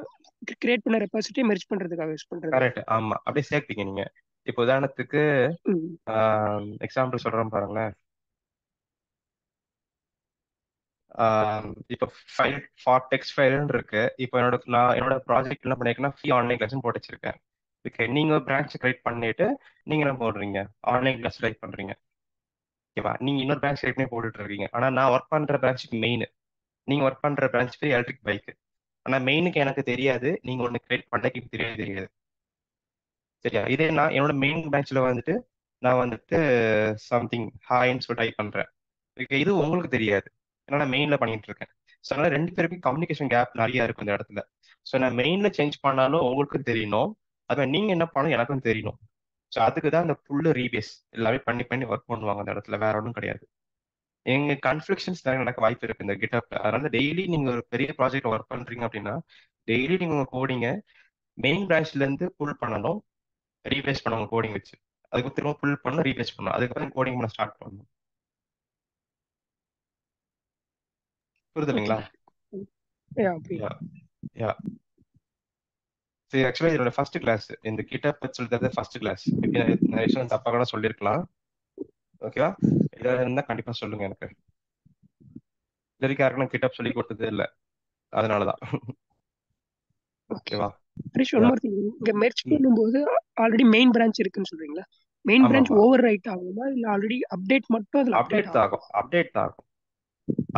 கிரியேட் பண்ண ரெபாசிட்டரி மெர்ஜ் பண்றதுக்காக யூஸ் பண்றது. கரெக்ட், ஆமா, அப்படியே சேர்ப்பீங்க நீங்க. இப்போ உதாரணத்துக்கு ம். எக்ஸாம்பிள் சொல்றேன் பாருங்களேன். இப்போ ஃபைல் ஃபார் டெக்ஸ்ட் ஃபைல்னு இருக்கு. இப்போ என்னோட ப்ராஜெக்ட் என்ன பண்ணிருக்கேன்னா ஃப்ரீ ஆன்லைன் கிளாஸ்னு போட்டு வச்சிருக்கேன். ஓகே, நீங்க ஒரு பிரான்ச் கிரியேட் பண்ணிட்டு நீங்க என்ன போடுறீங்க, ஆன்லைன் கிளாஸ் கிரியேட் பண்றீங்க. ஓகேவா? நீங்க இன்னொரு பிரான்ச் கிரியேட் பண்ணி போட்டுட்டு இருக்கீங்க. ஆனா நான் ஒர்க் பண்ற பிரான்ச்சுக்கு மெயின், நீங்க ஒர்க் பண்ற பிரான்ச் பேர் எலக்ட்ரிக் பைக். ஆனா மெயினுக்கு எனக்கு தெரியாது, நீங்க ஒன்னு கிரியேட் பண்ணக்கு எனக்கு தெரியாது. சரியா? இதே நான் என்னோட மெயின் பிரான்ச்ல வந்துட்டு நான் வந்துட்டு சம்திங் ஹாய்ன்னு சொல்லி டைப் பண்றேன். ஓகே, இது உங்களுக்கு தெரியாது, ஏன்னா நான் மெயின்ல பண்ணிட்டு இருக்கேன். ஸோ அதனால ரெண்டு பேருக்கும் கம்யூனிகேஷன் கேப் நிறைய இருக்கும் இந்த இடத்துல. ஸோ நான் மெயின்ல சேஞ்ச் பண்ணாலும் உங்களுக்கும் தெரியணும், அதை நீங்க என்ன பண்ணணும் எனக்கும் தெரியணும். ஸோ அதுக்கு தான் இந்த புல்லு ரீபேஸ் எல்லாமே பண்ணி பண்ணி ஒர்க் பண்ணுவாங்க அந்த இடத்துல, வேற ஒன்றும் கிடையாது. எங்க கன்ஃபிளிக்ஷன்ஸ் நிறைய நடக்க வாய்ப்பு இருக்கு இந்த கிட்டப்ல. அதனால டெய்லி நீங்க ஒரு பெரிய ப்ராஜெக்ட் ஒர்க் பண்றீங்க அப்படின்னா டெய்லி நீங்க உங்க கோடிங்க மெயின் பிரான்ச்ல இருந்து புல் பண்ணணும், ரீப்ளேஸ் பண்ணணும் கோடிங் வச்சு. அதுக்கு திரும்ப புல் பண்ணணும், ரீப்ளேஸ் பண்ணணும், அதுக்கப்புறம் கோடிங் பண்ண ஸ்டார்ட் பண்ணணும். புரியுது ஓகே. இல்லைங்களா? புரியுது. யா யா சரி, ஆக்சுவலா இதோட ஃபர்ஸ்ட் கிளாஸ் இந்த கிட்டப் பத்தி சொல்லி தரது ஃபர்ஸ்ட் கிளாஸ். நிறைய விஷயம் தப்பா கூட சொல்லியிருக்கலாம். ஓகேவா? ஏதாவது இருந்தா கண்டிப்பா சொல்லுங்க எனக்கு. இது வரைக்கும் யாருக்கும் கிட்டப் சொல்லி கொடுத்ததே இல்லை, அதனாலதான். ஓகே. ஓகேவா? Harish, one yeah. More thing. இங்க மெர்ஜ் பண்ணும்போது ஆல்ரெடி மெயின் பிரான்ச் இருக்குன்னு சொல்றீங்களா? மெயின் பிரான்ச் ஆமாமா, ஓவர் ரைட் ஆகுமா, இல்ல ஆல்ரெடி அப்டேட் மட்டும் அதுல அப்டேட் அப்டேட் தான் ஆகுமா? ஆகும், அப்டேட் தான் ஆகும்.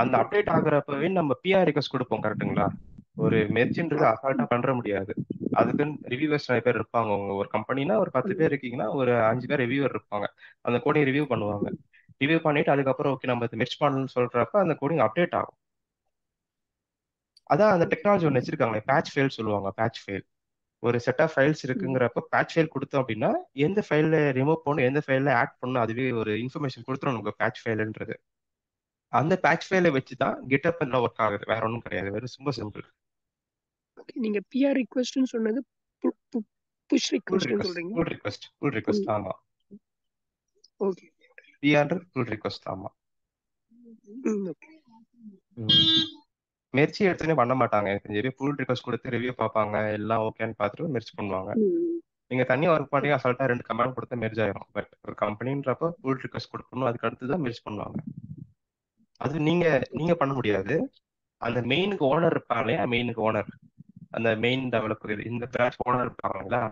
அந்த அப்டேட் ஆகுறப்பவே நம்ம பிஆர் ரிக்வெஸ்ட் கொடுப்போம், கரெக்ட்டுங்களா? ஒரு மெர்ஜின்றது அசால்ட்டா பண்ற முடியாது. அதுக்குன்னு ரிவ்யூவர்ஸ் நிறைய பேர் இருப்பாங்க. உங்க ஒரு கம்பெனினா ஒரு 10 பேர் இருக்கீங்கன்னா ஒரு 5 பேர் ரிவ்யூவர் இருப்பாங்க. அந்த கோடிங் ரிவ்யூ பண்ணுவாங்க. பண்ணிட்டு அதுக்கப்புறம் ஓகே நம்ம மெர்ஜ் பண்ணணும்னு சொல்றப்ப அந்த கோடிங் அப்டேட் ஆகும். அதான் அந்த டெக்னாலஜி ஒன்று வச்சிருக்காங்களே, பேட்ச் ஃபெயில் சொல்லுவாங்க. பேட்ச் ஃபெயில் ஒரு செட் ஆஃப் ஃபைல்ஸ் இருக்குங்கிறப்ப பேட்ச் ஃபைல் கொடுத்தோம் அப்படின்னா எந்த ஃபைல்ல ரிமூவ் பண்ணணும், எந்த ஃபைல்ல ஆட் பண்ணணும், அதுவே ஒரு இன்ஃபர்மேஷன் கொடுத்துரும் நமக்கு பேட்ச் ஃபைல்ன்றது. அந்த பேட்ச் ஃபைலை வச்சு தான் GitHub எல்லாம் ஒர்க் ஆகுது, வேற ஒன்றும் கிடையாது, வெறும் ரொம்ப சிம்பிள். ஓகே, நீங்க பிஆர் ரிக்வெஸ்ட்னு சொன்னது புஷ் புல் ரிக்வெஸ்ட்னு ரிக்வெஸ்ட் சொல்றீங்க. புல் ரிக்வெஸ்ட் புல் ரிக்வெஸ்ட் ஆமா. ஓகே. பிஆர்ன்றது புல் ரிக்வெஸ்ட் ஆமா. ஓகே. மெர்ச்சி எடுத்துனே பண்ண மாட்டாங்க. எனக்கு தெரிஞ்சு புல் ரிக்வெஸ்ட் கொடுத்து ரிவ்யூ பார்ப்பாங்க, எல்லாம் ஓகேன்னு பார்த்துட்டு மெர்ச் பண்ணுவாங்க. நீங்க தனியா ஒர்க் பண்ணி அசால்ட்டா 2 கமாண்ட் கொடுத்து மெர்ஜ் ஆயிரும். பட் ஒரு கம்பெனின்றப்போ புல் ரிக்வெஸ்ட் கொடுக்கணும், அதுக்கு அடுத்து தான் மெர்ஜ் பண்ணுவாங்க. அது நீங்க நீங்க பண்ண முடியாது. அந்த மெயினுக்கு ஓனர் இருப்பாங்களே, மெயினுக்கு ஓனர், அந்த மெயின் டெவலப்பர், இந்த பிரான்ச் ஓனர் இருப்பாங்களா,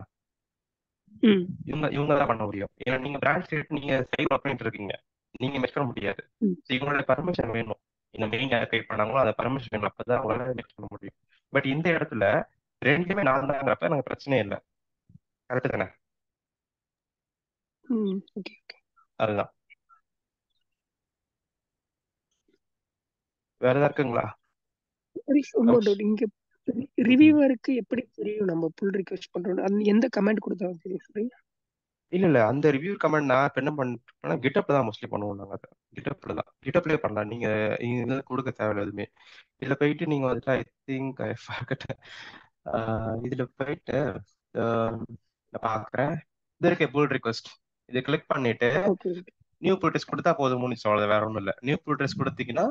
இவங்க தான் பண்ண முடியும். ஏன்னா நீங்க பிரான்ச் கிரியேட் நீங்க சைட் ஒர்க் பண்ணிட்டு இருக்கீங்க, நீங்க மெர்ஜ் பண்ண முடியாது. இவங்களோட பர்மிஷன் வேணும். இந்த மெயின் யார் கிரியேட் பண்ணாங்களோ அந்த பர்மிஷன் வேணும், அப்பதான் அவங்களால மெர்ஜ் பண்ண முடியும். பட் இந்த இடத்துல ரெண்டுமே நான் தாங்கிறப்ப எனக்கு பிரச்சனையே இல்லை. கரெக்ட் தானே? அதுதான். வேற ஏதாவது இருக்குங்களா? இங்க ரிவ்யூவருக்கு எப்படி தெரியும் நம்ம புல் ரிக்வெஸ்ட் பண்றோம்? எந்த கமெண்ட் கொடுத்தா தெரியும்? இல்ல அந்த ரிவ்யூ கமெண்ட் நான் இப்ப என்ன பண்ணா GitHub தான் மோஸ்ட்லி பண்ணுவோம். நாங்க அதை GitHubல தான், GitHubலயே பண்ணலாம். நீங்க இதுல கொடுக்க தேவையில்ல எதுவுமே. இதுல போயிட்டு நீங்க வந்துட்டு ஐ திங்க் இதுல போயிட்டு நான் பாக்குறேன், இது இருக்க புல் ரிக்வெஸ்ட், இதை கிளிக் பண்ணிட்டு நியூ புல் டெஸ்ட் கொடுத்தா போதும், முடிச்சு அவ்வளவு, வேற ஒன்றும் இல்லை. நியூ புல் டெஸ்ட் கொடுத்தீங்கன்னா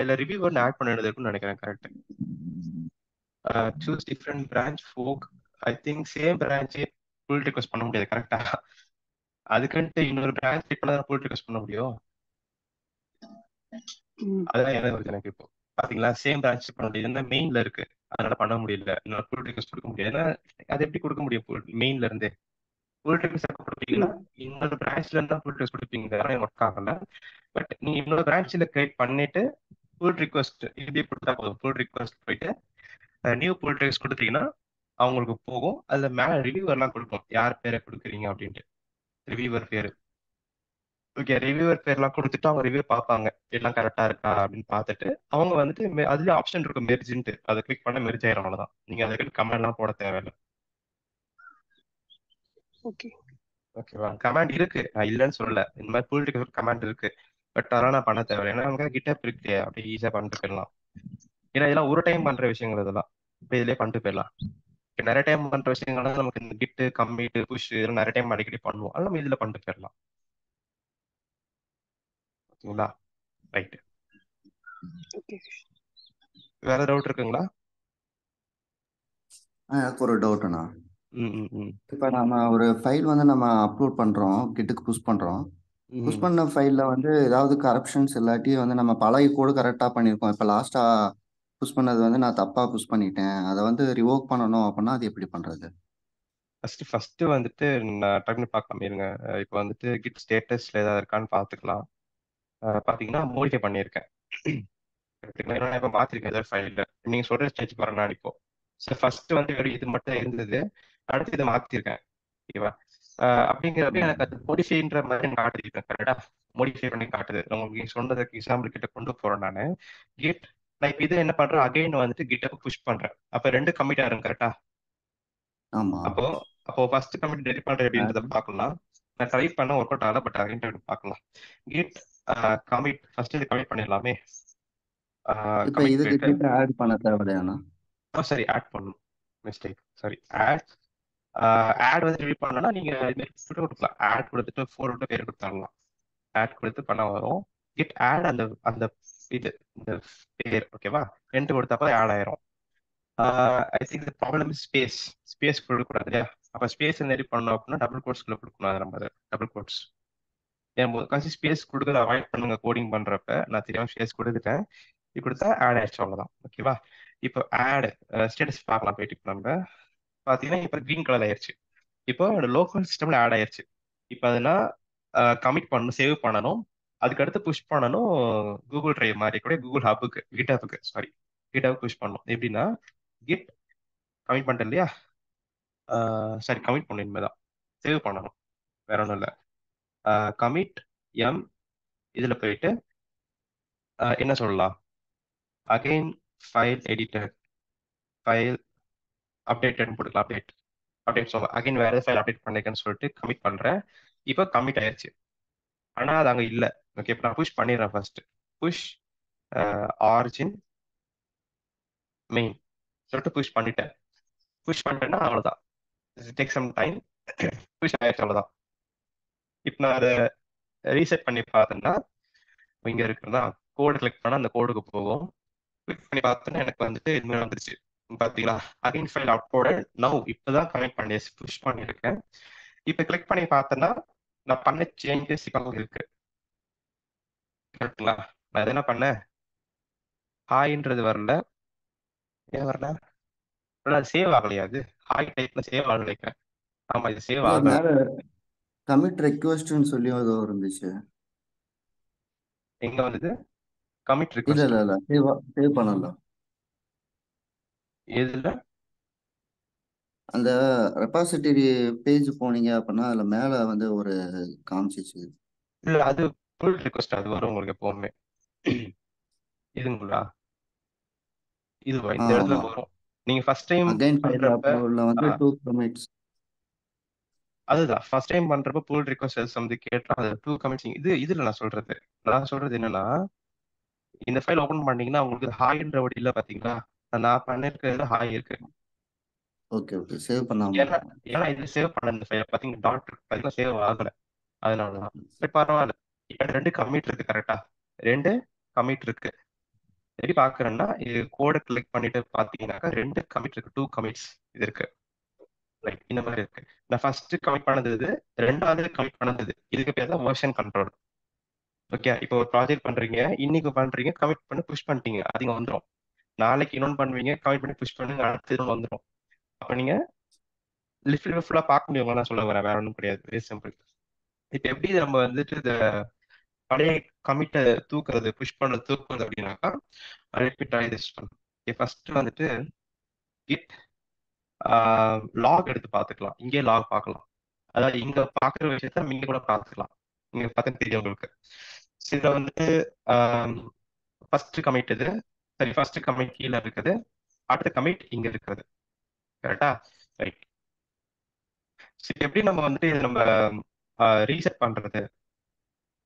இல்ல ரிவ்யூ ஒன்று ஆட் பண்ண இருக்குன்னு நினைக்கிறேன். Correct. Choose different branch fork, I think same பிரான்ச்சே புல் ரிக்வெஸ்ட் பண்ண முடியாது. கரெக்டா? அதுக்குன்ட்டு இன்னொரு பிரான்ச் கிளிக் பண்ணா புல் ரிக்வெஸ்ட் பண்ண முடியும். அதான் என்ன வருது எனக்கு இப்போ. பாத்தீங்களா, சேம் பிரான்ச் பண்ண முடியாது, என்ன மெயின்ல இருக்கு, அதனால பண்ண முடியல. இன்னொரு புல் ரிக்வெஸ்ட் கொடுக்க முடியாது. ஏன்னா அது எப்படி கொடுக்க முடியும் மெயின்ல இருந்தே? புல் ரிக்வெஸ்ட் கொடுப்பீங்கன்னா இன்னொரு பிரான்ச்ல இருந்தா புல் ரிக்வெஸ்ட் கொடுப்பீங்க, ஒர்க் ஆகல. பட் நீங்க இன்னொரு பிரான்ச்ல கிரியேட் பண்ணிட்டு புல் ரிக்வெஸ்ட் இப்படி கொடுத்தா போதும். புல் ரிக்வெஸ்ட் போயிட்டு நியூ புல் ரிக்வெஸ்ட் கொடுத்தீங்கன்னா அவங்களுக்கு போகும். அதுல மேல ரிவ்யூவர் எல்லாம் கொடுக்கும், யார் பேரை கொடுக்குறீங்க அப்படின்ட்டு, ரிவ்யூவர் பேரு. ஓகே, ரிவ்யூவர் பேர்லாம் கொடுத்துட்டு அவங்க ரிவ்யூ பார்ப்பாங்க, எல்லாம் கரெக்டா இருக்கா அப்படின்னு பார்த்துட்டு அவங்க வந்துட்டு அதுல ஆப்ஷன் இருக்கும் மெர்ஜ்ன்ட்டு, அதை கிளிக் பண்ண மெர்ஜ் ஆயிரும், அவ்வளவுதான். நீங்க அதுக்கு கமெண்ட் எல்லாம் போட தேவையில்லை. ஓகேவா? கமாண்ட் இருக்கு, நான் இல்லைன்னு சொல்லல. இந்த மாதிரி புல் ரிக்வெஸ்ட் கமாண்ட் இருக்கு, பட் அதெல்லாம் நான் பண்ண தேவையில்லை. ஏன்னா நமக்கு GitHub இருக்கு, அப்படியே ஈஸியா பண்ணிட்டு போயிடலாம். ஏன்னா இதெல்லாம் ஒரு டைம் பண்ற விஷயங்கள், இதெல்லாம் இப்போ இதுலயே பண்ணிட்டு போயிடலாம். நிறைய டைம் பண்ற விஷயங்கள் நமக்கு இந்த கிட் கம்மிட் புஷ் இதெல்லாம் நிறைய டைம் அடிக்கடி பண்ணுவோம், அதெல்லாம் நம்ம இதுல பண்ணிட்டு போயிடலாம். ஓகேங்களா? ரைட். வேற டவுட் இருக்குங்களா? எனக்கு ஒரு டவுட்ண்ணா. ம். இப்போ நம்ம ஒரு ஃபைல் வந்து நம்ம அப்லோட் பண்ணுறோம், கிட்டுக்கு புஷ் பண்ணுறோம். புஷ் பண்ண ஃபைலில் வந்து ஏதாவது கரப்ஷன்ஸ் இல்லாட்டி வந்து நம்ம பழைய கோடு கரெக்டாக பண்ணியிருக்கோம். இப்போ லாஸ்ட்டாக புஷ் பண்ணது வந்து நான் தப்பாக புஷ் பண்ணிட்டேன், அதை வந்து ரிவோக் பண்ணணும் அப்படின்னா அது எப்படி பண்ணுறது? ஃபர்ஸ்ட் வந்துட்டு நான் டக்குன்னு பார்க்கலாம் இருங்க. இப்போ வந்துட்டு கிட் ஸ்டேட்டஸ்ல ஏதாவது இருக்கான்னு பார்த்துக்கலாம். பார்த்தீங்கன்னா மோடிஃபை பண்ணியிருக்கேன். நான் இப்போ மாற்றிருக்கேன் ஏதாவது ஃபைலில். நீங்கள் சொல்கிற ஸ்டேஜ் போகிறேன் நான் இப்போ. ஸோ ஃபர்ஸ்ட் வந்து வெறும் இது மட்டும் இருந்தது, அடுத்து இதை மாற்றிருக்கேன். ஓகேவா? அப்படிங்கிறப்ப எனக்கு அது மோடிஃபைன்ற மாதிரி எனக்கு காட்டிருக்கேன். கரெக்டா மோடிஃபை பண்ணி காட்டுது. உங்களுக்கு சொன்னதுக்கு எக்ஸாம்பிள் கிட்ட கொண்டு போறேன் நான். கிட் நான் இப்போ இதை என்ன பண்றேன், அகைன் வந்துட்டு கிட்டப் புஷ் பண்றேன். அப்ப 2 கமிட் ஆகும். கரெக்டா? ஆமா. அப்போ ஃபர்ஸ்ட் கமிட் டெலிட் பண்றேன் அப்படின்றத பார்க்கலாம். நான் ட்ரை பண்ண ஒர்க் அவுட் ஆகல, பட் அகைன் பார்க்கலாம். கிட் கமிட் ஃபர்ஸ்ட் இது கமிட் பண்ணிடலாமே. இப்போ இதுக்கு கிட்ட ஆட் பண்ண தேவையானா? சரி, ஆட் பண்ணணும். Mistake, sorry. ஆட் வந்து ரிலீட் பண்ணனா நீங்க கொடுக்கலாம். ஆட் கொடுத்துட்டு ஃபோல்டர் பேர் கொடுத்துடலாம். ஆட் கொடுத்து பண்ண வரும். கிட் ஆட் அந்த அந்த இது இந்த பேர் ஓகேவா, ரெண்டு கொடுத்தப்ப ஆட் ஆயிரும். I think the problem is space கொடுக்கக்கூடாது இல்லையா? அப்போ ஸ்பேஸ் எடிட் பண்ணோம் அப்படின்னா டபுள் கோட்ஸ்குள்ள கொடுக்கணும். அது நம்ம டபுள் கோட்ஸ் ஏன் முக்காசி ஸ்பேஸ் கொடுக்குறத அவாய்ட் பண்ணுங்க கோடிங் பண்றப்ப. நான் தெரியாம ஸ்பேஸ் கொடுத்துட்டேன், இது கொடுத்தா ஆட் ஆயிடுச்சு, அவ்வளவுதான். ஓகேவா? இப்போ ஆட் ஸ்டேட்டஸ் பார்க்கலாம். போயிட்டு இப்போ நம்ம பார்த்தீங்கன்னா இப்போ க்ரீன் கலர் ஆயிடுச்சு. இப்போ லோக்கல் சிஸ்டம்ல ஆட் ஆயிடுச்சு. இப்போ அதுனா கமிட் பண்ணணும், சேவ் பண்ணணும், அதுக்கடுத்து புஷ் பண்ணணும். கூகுள் டிரைவ் மாதிரி கூட கூகுள் ஹப்புக்கு கிட்ஹப்புக்கு புஷ் பண்ணணும். எப்படின்னா கிட் கமிட் பண்ணிட்டேன் இல்லையா, சரி கமிட் பண்ணணும், இனிமேதான் சேவ் பண்ணணும், வேற ஒன்றும் இல்லை. கமிட் எம் இதுல போயிட்டு என்ன சொல்லலாம், அகைன் ஃபைல் எடிட்டர், ஃபைல் அப்டேட்டட்னு போட்டுக்கலாம். அப்டேட் சொல்லுவோம். அகைன் வேற ஃபைல் அப்டேட் பண்ணிருக்கேன்னு சொல்லிட்டு கமிட் பண்றேன். இப்போ கமிட் ஆயிருச்சு. ஆனா அது அங்க இல்ல. ஓகே, இப்போ நான் புஷ் பண்ணிடுறேன். ஃபர்ஸ்ட் புஷ் ஆரிஜின் மெயின் சொல்லிட்டு புஷ் பண்ணிட்டேன். புஷ் பண்ணிட்டேன்னா அவ்வளவுதான். Take some time. புஷ் ஆயிடுச்சு, அவ்வளவுதான். இப்போ நான் அதை ரீசெட் பண்ணி பார்த்தேன்னா இங்க இருக்குன்னா கோடு கிளிக் பண்ணா அந்த கோடுக்கு போகும். கிளிக் பண்ணி பார்த்தோன்னா எனக்கு வந்துட்டு இதுமாதிரி வந்துருச்சு. பாத்தீங்களா, அகைன் ஃபைல் அப்லோடட் நவ். இப்பதான் கனெக்ட் பண்ணி புஷ் பண்ணியிருக்கேன். இப்போ கிளிக் பண்ணி பார்த்தேன்னா நான் பண்ண சேஞ்சஸ் இப்போ இருக்கு. கரெக்டுங்களா? நான் என்ன பண்ணேன், ஹாய்ன்றது வரல. ஏன் வரல? அது சேவ் ஆகலையா? அது ஹாய் டைப்ல சேவ் ஆகல நினைக்கிறேன். ஆமா, இது சேவ் இல்ல ஆகல. மேல கமிட் ரெக்வஸ்ட்னு சொல்லி ஏதோ இருந்துச்சு. எங்க வந்தது? கமிட் இல்ல ரிக்வெஸ்ட் இல்ல இல்ல சேவ் பண்ணல. எதுல? அந்த ரெபாசிட்டரி பேஜ் போனீங்க அப்படின்னா அதுல மேல வந்து ஒரு காமிச்சிச்சு. இல்ல, அது புல் ரிக்வெஸ்ட். அது வரும் உங்களுக்கு எப்பவுமே. இதுங்களா? இதுவா? இந்த இடத்துல ஆமா. வரும். நீங்க ஃபர்ஸ்ட் டைம் அகைன் ஃபைல் பண்றப்ப அப்லோட்ல வந்து 2 commits. அதுதான் ஃபர்ஸ்ட் டைம் பண்றப்ப புல் ரிக்வெஸ்ட் சம்திங் கேட்டா அது 2 கமிட்ஸ். இதுல நான் சொல்றது என்னன்னா, இந்த ஃபைல் ஓபன் பண்ணீங்கன்னா உங்களுக்கு ஹாய்ன்ற ஒரு இல்ல பாத்தீங்களா? நான் பண்ணிருக்கிறது ஹாய் இருக்கு. ஓகே ஓகே, சேவ் பண்ணாம ஏன்னா இருக்கும். ஏன்னா இது சேவ் பண்ண இந்த ஃபைல் பாத்தீங்க டாட் பாத்தீங்கன்னா சேவ் ஆகல. அதனாலதான். சரி, பரவாயில்ல. இப்ப 2 கமிட் இருக்கு. கரெக்டா? 2 கமிட் இருக்கு. எப்படி பாக்குறேன்னா, இது கோடை கிளிக் பண்ணிட்டு பாத்தீங்கன்னாக்கா 2 கமிட் இருக்கு. 2 கமிட்ஸ் இது இருக்கு. ரைட், இந்த மாதிரி இருக்கு. நான் ஃபர்ஸ்ட் கமிட் பண்ணது இது, ரெண்டாவது கமிட் பண்ணது இது. இதுக்கு பேர் தான் வெர்ஷன் கண்ட்ரோல். ஓகே, இப்போ ஒரு ப்ராஜெக்ட் பண்றீங்க, இன்னைக்கு பண்றீங்க, கமிட் பண்ணி புஷ் பண்ணிட்டீங்க, அது இங்க வந்துடும். நாளைக்கு இன்னொன்று பண்ணுவீங்க, கமிட் பண்ணி புஷ் பண்ணுங்க, அடுத்து இன்னொன்று வந்துடும். அப்ப நீங்க லிஃப்ட் ஃபுல்லா பார்க்க முடியும். நான் சொல்ல வரேன், வேற ஒன்றும் கிடையாது. Very simple. இப்போ எப்படி நம்ம வந்துட்டு இந்த பழைய கமிட்டை தூக்குறது, புஷ் பண்ண தூக்குறது அப்படின்னாக்கா ரிப்பீட் ஆகி this one. ஃபர்ஸ்ட் வந்துட்டு கிட் லாக் எடுத்து பார்த்துக்கலாம். இங்கே லாக் பார்க்கலாம். அதாவது இங்க பாக்குற விஷயத்த இங்க கூட பார்த்துக்கலாம். இங்க பார்த்தா தெரியும் உங்களுக்கு. இதுல வந்துட்டு ஃபர்ஸ்ட் கமிட் இது. சரி, ஃபர்ஸ்ட் கமிட் கீழே இருக்குது, அடுத்த கமிட் இங்க இருக்குது. கரெக்டா? ரைட். எப்படி நம்ம வந்துட்டு இது நம்ம ரீசெட் பண்றது?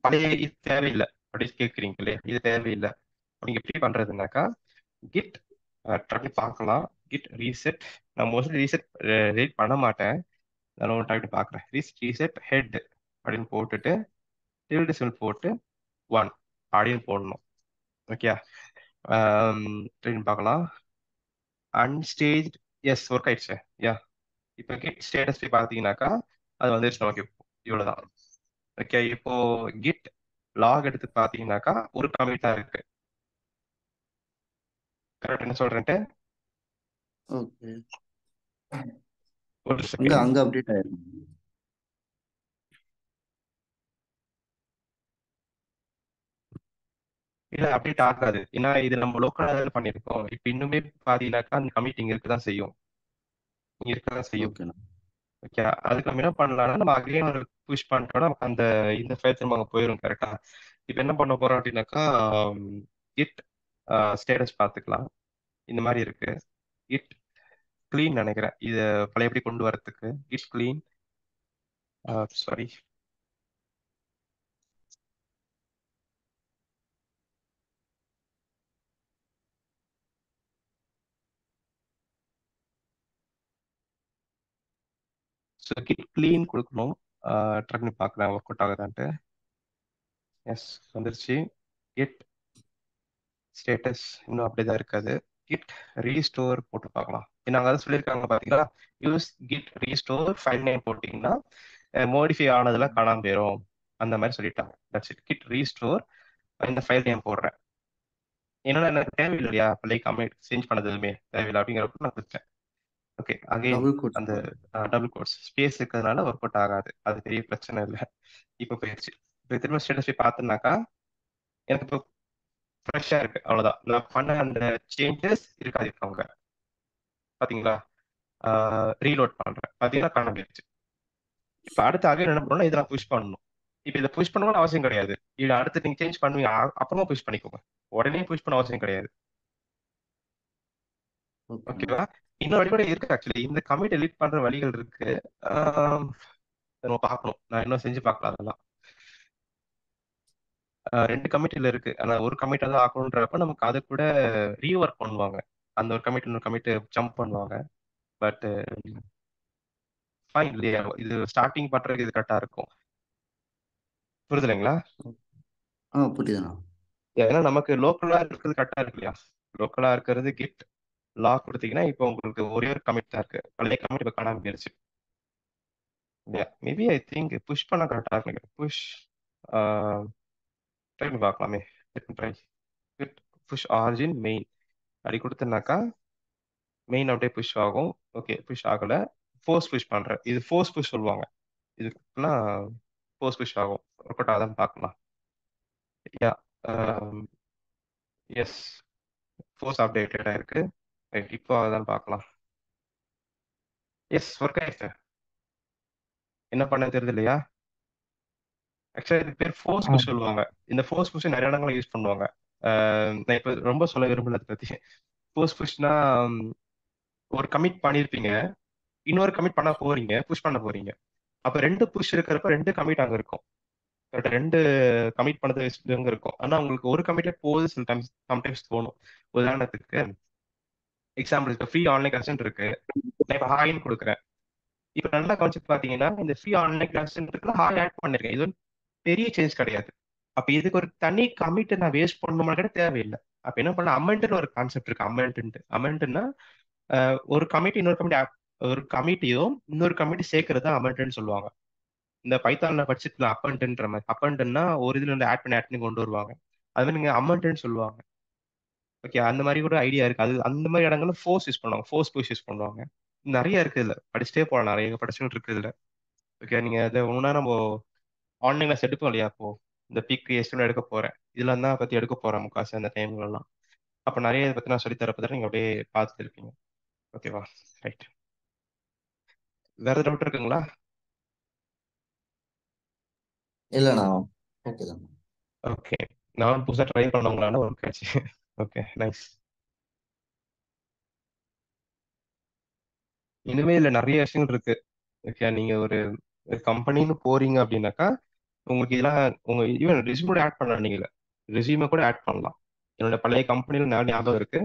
பழைய இது தேவையில்லை அப்படின்னு கேட்குறீங்க இல்லையா? இது தேவையில்லை. நீங்க எப்படி பண்றதுனாக்கா கிட் ட்ரை பார்க்கலாம். Git reset. நான் மோஸ்ட்லி ரீசெட் ரீட் பண்ண மாட்டேன். நான் ஒரு டைம் பார்க்குறேன். ரீசெட் ஹெட் அப்படின்னு போட்டுட்டு டில்டு சிம்பிள் போட்டு 1 அப்படின்னு போடணும். ஓகே, பார்க்கலாம். அன்ஸ்டேஜ், எஸ், ஒர்க் ஆயிடுச்சு. யா, இப்போ கிட் ஸ்டேட்டஸ் போய் பார்த்தீங்கன்னாக்கா அது வந்துருச்சு. ஓகே, இவ்வளோதான். ஓகே, இப்போ கிட் லாக் எடுத்து பார்த்தீங்கன்னாக்கா ஒரு கமிட் தான் இருக்கு. கரெக்ட் என்ன சொல்றேன்ட்டு? ஓகே, ஒரு செகண்ட். அங்க அப்டேட் ஆயிருக்கு. இல்ல, அப்டேட் ஆகாது. ஏன்னா இது நம்ம லோக்கலா பண்ணிருக்கோம். இப்போ இன்னுமே பாத்தீங்கன்னாக்கா அந்த கமிட் இங்க இருக்கதான் செய்யும். இங்க இருக்கதான் செய்யும். ஓகேண்ணா. ஓகே, அதுக்கு நம்ம என்ன பண்ணலாம்னா, நம்ம அகைன் ஒரு புஷ் பண்ணிட்டோம்னா நமக்கு அந்த இந்த ஃபைல் திரும்ப அங்க போயிடும். கரெக்டா? இப்போ என்ன பண்ண போறோம் அப்படின்னாக்கா கிட் ஸ்டேட்டஸ் பார்த்துக்கலாம். இந்த மாதிரி இருக்கு. கிட் கிளீன் நினைக்கிறேன் இது பழையபடி கொண்டு வரதுக்கு. Git clean, sorry, so git clean கொடுக்கணும். ட்ரை பண்ணி பார்க்குறேன் ஒர்க் அவுட் ஆகுதான்ட்டு. எஸ், வந்துருச்சு. கிட் ஸ்டேட்டஸ் இன்னும் அப்படிதான் இருக்காது. கிட் ரீஸ்டோர் போட்டு பார்க்கலாம். நாங்கள் அதை சொல்லியிருக்காங்க பார்த்தீங்களா, use git restore file name போட்டிங்கன்னா மோடிஃபை ஆனதெல்லாம் காணாம போயிடும். அந்த மாதிரி சொல்லிட்டாங்க. That's it. கிட் ரீஸ்டோர், இந்த ஃபைல் நேம் போடுறேன். என்னன்னா எனக்கு தேவையில்லையா, பழைய கமெண்ட் சேஞ்ச் பண்ணது எதுவுமே தேவையில்லை அப்படிங்கிறப்ப நான் கொடுத்தேன். Okay, again double quote. அந்த டபுள் கோட்ஸ் ஸ்பேஸ் இருக்கிறதுனால ஒர்க் அவுட் ஆகாது. அது பெரிய பிரச்சனை இல்லை. இப்போ போயிடுச்சு. இப்போ திரும்ப ஸ்டேட்டஸ் போய் பார்த்தோம்னாக்கா எனக்கு இப்போ ஃப்ரெஷ்ஷாக இருக்கு. அவ்வளோதான். நான் பண்ண அந்த சேஞ்சஸ் இருக்காது. இப்போ அவங்க பார்த்தீங்களா, ரீலோட் பண்ணுறேன், பார்த்தீங்கன்னா காண போயிடுச்சு. இப்போ அடுத்து அகைன் என்ன பண்ணணும்னா இதை நான் புஷ் பண்ணணும். இப்போ இதை புஷ் பண்ணணும்னு அவசியம் கிடையாது. இது அடுத்து நீங்கள் சேஞ்ச் பண்ணுவீங்க, அப்புறமா புஷ் பண்ணிக்கோங்க. உடனே புஷ் பண்ண அவசியம் கிடையாது. ஓகேண்ணா. ஓகேவா? இன்னொரு வழி கூட இருக்கு ஆக்சுவலி. இந்த கமிட் எடிட் பண்ற வழிகள் இருக்கு. ஆம், நம்ம பார்க்கணும். நான் இன்னும் செஞ்சு பார்க்கலாம் அதெல்லாம். 2 கமிட்டில இருக்கு. ஆனா ஒரு கமிட்ட தான் ஆக்கணுன்றப்ப நமக்கு அது கூட ரீவொர்க் பண்ணுவாங்க. அந்த ஒரு கமிட் இன்னொரு கமிட் ஜம்ப் பண்ணுவாங்க. பட் ஃபைன் இல்லையா? இது ஸ்டார்ட்டிங் பண்றதுக்கு இது கரெக்டா இருக்கும். புரியுதுங்களா? புரியுதுண்ணா. ஏன்னா நமக்கு லோக்கலா இருக்கிறது கரெக்டா இருக்கு இல்லையா? லோக்கலா இருக்கிறது கிட் லா கொடுத்தீங்கன்னா இப்போ உங்களுக்கு ஒரே ஒரு கமிட் தான் இருக்கு. பழைய கமிட் இப்போ காணாம போயிருச்சு. இல்லையா? மேபி ஐ திங்க் புஷ் பண்ண கரெக்டா இருக்கு. புஷ் ட்ரை பண்ணி பார்க்கலாமே. ட்ரை புஷ் ஆரிஜின் மெயின் அப்படி கொடுத்தனாக்கா மெயின் அப்படியே புஷ் ஆகும். ஓகே புஷ் ஆகல. ஃபோர்ஸ் புஷ் பண்றேன். இது ஃபோர்ஸ் புஷ் சொல்லுவாங்க. இதுக்குன்னா ஃபோர்ஸ் புஷ் ஆகும். ஒர்க் அவுட் ஆகுதான்னு பார்க்கலாம். யா எஸ் ஃபோர்ஸ் அப்டேட்டடா இருக்கு. ரைட் இப்போ அதான் பார்க்கலாம். எஸ் ஒர்க் ஆயிடுச்சு. என்ன பண்ண தெரியுது இல்லையா? ஆக்சுவலா இது பேர் ஃபோர்ஸ் புஷ் சொல்லுவாங்க. இந்த ஃபோர்ஸ் புஷ் நிறைய இடங்கள்ல யூஸ் பண்ணுவாங்க. நான் இப்போ ரொம்ப சொல்ல விரும்பல அதை பத்தி. ஃபோர்ஸ் புஷ்னா ஒரு கமிட் பண்ணியிருப்பீங்க, இன்னொரு கமிட் பண்ண போறீங்க, புஷ் பண்ண போறீங்க. அப்ப 2 புஷ் இருக்கிறப்ப 2 கமிட் அங்க இருக்கும். கரெக்டா 2 கமிட் பண்ணது அங்க இருக்கும். ஆனா உங்களுக்கு ஒரு கமிட்டே போகுது சில டைம்ஸ் சம்டைம்ஸ் தோணும். உதாரணத்துக்கு எக்ஸாம்பிள் இப்போ ஃப்ரீ ஆன்லைன் கிளாஸ் இருக்கு. நான் இப்போ ஹாய்னு கொடுக்குறேன். இப்போ நல்லா கவனிச்சு பார்த்தீங்கன்னா இந்த ஃப்ரீ ஆன்லைன் கிளாஸ் இருக்குல்ல ஹாய் ஆட் பண்ணிருக்கேன். இது வந்து பெரிய சேஞ்ச் கிடையாது. அப்ப இதுக்கு ஒரு தனி கமிட் நான் வேஸ்ட் பண்ணணுமா கூட தேவையில்லை. அப்ப என்ன பண்ண அமெண்ட்னு ஒரு கான்செப்ட் இருக்கு. அமெண்ட்னா ஒரு கமிட்டி இன்னொரு கமிட்டி ஒரு கமிட்டியும் இன்னொரு கமிட்டி சேர்க்கறது அமெண்ட்னு சொல்லுவாங்க. இந்த பைத்தான்ல படிச்சுக்கலாம் அப்பண்ட்ன்ற மாதிரி. அப்பண்ட்னா ஒரு இதுல இருந்து ஆட் பண்ணி கொண்டு வருவாங்க. அது மாதிரி நீங்க அமெண்ட்னு சொல்லுவாங்க. ஓகே அந்த மாதிரி கூட ஐடியா இருக்கு. அது அந்த மாதிரி இடங்கள்ல ஃபோர்ஸ் யூஸ் பண்ணுவாங்க. ஃபோர்ஸ் புஷ் யூஸ் பண்ணுவாங்க. நிறைய இருக்கு இதுல. படிச்சுட்டே போகலாம். நிறைய படிச்சுட்டு இருக்கு இதுல. ஓகே நீங்க அதை ஒன்னா நம்ம ஆன்லைன் கிளாஸ் எடுப்போம் இல்லையா? அப்போ இந்த பீக் எஸ்டிமேட் எடுக்க போறேன். இதுல தான் பத்தி எடுக்க போறேன் முக்காசு அந்த டைம்ல எல்லாம். அப்ப நிறைய இதை பத்தி நான் சொல்லி தரப்பதான் நீங்க அப்படியே பார்த்துட்டு இருப்பீங்க. ஓகேவா? ரைட். வேற டவுட் இருக்குங்களா? இல்லைண்ணா. ஓகே தான். ஓகே நான் புதுசா ட்ரை பண்ணவங்களால ஒர்க் ஆச்சு. Okay nice. இனிமே இதுல நிறைய விஷயங்கள் இருக்கு. ஓகே நீங்க ஒரு கம்பெனின்னு போறீங்க அப்படின்னாக்கா உங்களுக்கு இதெல்லாம் உங்க ஈவன் ரெஸ்யூம் கூட ஆட் பண்ணலாம். நீங்க ரெஸ்யூமை கூட ஆட் பண்ணலாம். என்னோட பழைய கம்பெனில நான் ஞாபகம் இருக்கு.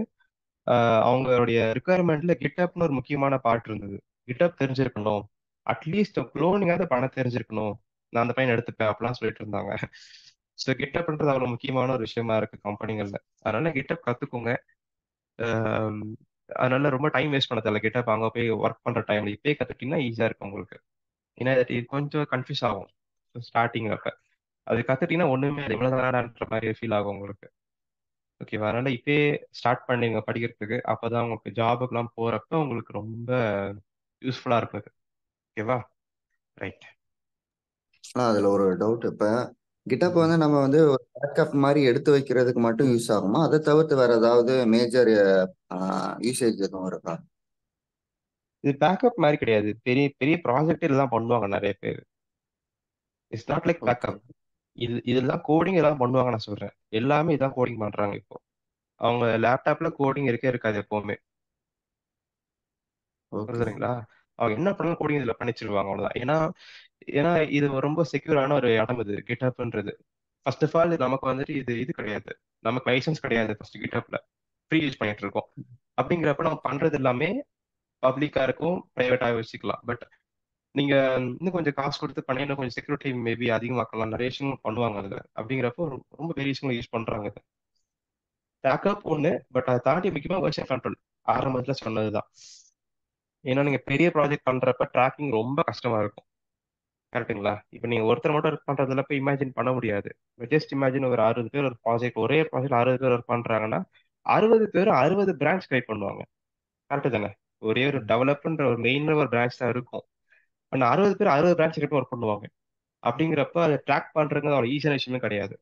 அவங்களுடைய ரிக்குவயர்மெண்ட்ல கிட்டப்னு ஒரு முக்கியமான பார்ட் இருந்தது. கிட்டப் தெரிஞ்சிருக்கணும், அட்லீஸ்ட் குளோனிங்காவது பண்ண தெரிஞ்சிருக்கணும், நான் அந்த பையன் எடுத்துப்பேன் அப்படிலாம் சொல்லிட்டு இருந்தாங்க. ஸோ கிட்டப்ன்றது அவ்வளோ முக்கியமான ஒரு விஷயமா இருக்கு கம்பெனிகள்ல. அதனால கிட்டப் கத்துக்கோங்க. ஆம், அதனால ரொம்ப டைம் வேஸ்ட் பண்ண தேவையில்ல. கிட்டப் அங்க போய் ஒர்க் பண்ற டைம்ல இப்பயே கத்துக்கிட்டீங்கன்னா ஈஸியா இருக்கும் உங்களுக்கு. ஏன்னா இது கொஞ்சம் கன்ஃபியூஸ் ஆகும் ஸ்டார்டிங்ல. அப்ப அது கத்துட்டீங்கன்னா ஒண்ணுமே இல்லை, இவ்வளவுதானான்ற மாதிரி ஃபீல் ஆகும் உங்களுக்கு. ஓகேவா? அதனால இப்பயே ஸ்டார்ட் பண்ணீங்க படிக்கிறதுக்கு. அப்பதான் உங்களுக்கு ஜாபுக்குலாம் போறப்ப உங்களுக்கு ரொம்ப யூஸ்ஃபுல்லா இருக்கும் இது. ஓகேவா? ரைட். அதுல ஒரு டவுட். இப்ப கிட்டப் வந்து நம்ம வந்து ஒரு பேக்கப் மாதிரி எடுத்து வைக்கிறதுக்கு மட்டும் யூஸ் ஆகுமா? அதை தவிர்த்து வேற ஏதாவது மேஜர் யூசேஜ் எதுவும் இருக்கா? இது பேக்கப் மாதிரி கிடையாது. பெரிய பெரிய ப்ராஜெக்ட் இதெல்லாம் பண்ணுவாங்க நிறைய பேர். It's not like okay. Backup. இதெல்லாம் கோடிங் எல்லாம் பண்ணுவாங்க நான் சொல்றேன். எல்லாமே இதான் கோடிங் பண்றாங்க இப்போ. அவங்க லேப்டாப்ல கோடிங் இருக்கே இருக்காது எப்பவுமே. ஓகே. புரியுதுங்களா? அவங்க என்ன பண்ணாலும் கோடிங் இதுல பண்ணிச்சிருவாங்க அவ்வளவுதான். ஏன்னா ஏன்னா இது ரொம்ப செக்யூரான ஒரு இடம் இது கிட்டப்ன்றது. ஃபர்ஸ்ட் ஆஃப் ஆல் நமக்கு வந்துட்டு இது கிடையாது. நமக்கு லைசன்ஸ் கிடையாது ஃபர்ஸ்ட் கிட்டப்ல. ஃப்ரீ யூஸ் பண்ணிட்டு இருக்கோம். அப்படிங்கிறப்ப நம்ம பண்றது எல்லாமே பப்ளிக்கா இருக்கும், பிரைவேட்டா வச்சுக்கலாம். பட் நீங்க இன்னும் கொஞ்சம் காசு கொடுத்து பண்ணி இன்னும் கொஞ்சம் செக்யூரிட்டி மேபி அதிகமாக்கலாம். நிறைய விஷயங்கள் பண்ணுவாங்க அதுல. அப்படிங்கிறப்போ ரொம்ப பெரிய விஷயங்கள் யூஸ் பண்றாங்க. பேக்கப் ஒண்ணு, பட் அதை தாண்டி முக்கியமா வெர்ஷன் கண்ட்ரோல் ஆரம்பத்துல சொன்னதுதான். ஏன்னா நீங்க பெரிய ப்ராஜெக்ட் பண்றப்ப ட்ராக்கிங் ரொம்ப கஷ்டமா இருக்கும். கரெக்ட்டுங்களா? இப்ப நீங்க ஒருத்தர் மட்டும் ஒர்க் பண்றதுல போய் இமேஜின் பண்ண முடியாது. ஜஸ்ட் இமேஜின் ஒரு 60 பேர் ஒரு ப்ராஜெக்ட் ஒரே ப்ராஜெக்ட் 60 பேர் ஒர்க் பண்றாங்கன்னா 60 பேர் 60 பிரான்ச் கிரியேட் பண்ணுவாங்க. கரெக்ட் தானே? ஒரே ஒரு டெவலப்ன்ற ஒரு மெயின் ஒரு பிரான்ச் தான் இருக்கும். ஆனா 60 பேர் 60 பிரான்ச் கிட்ட ஒர்க் பண்ணுவாங்க. அப்படிங்கிறப்ப அதை ட்ராக் பண்றது அவ்வளவு ஈஸியான விஷயமே கிடையாது.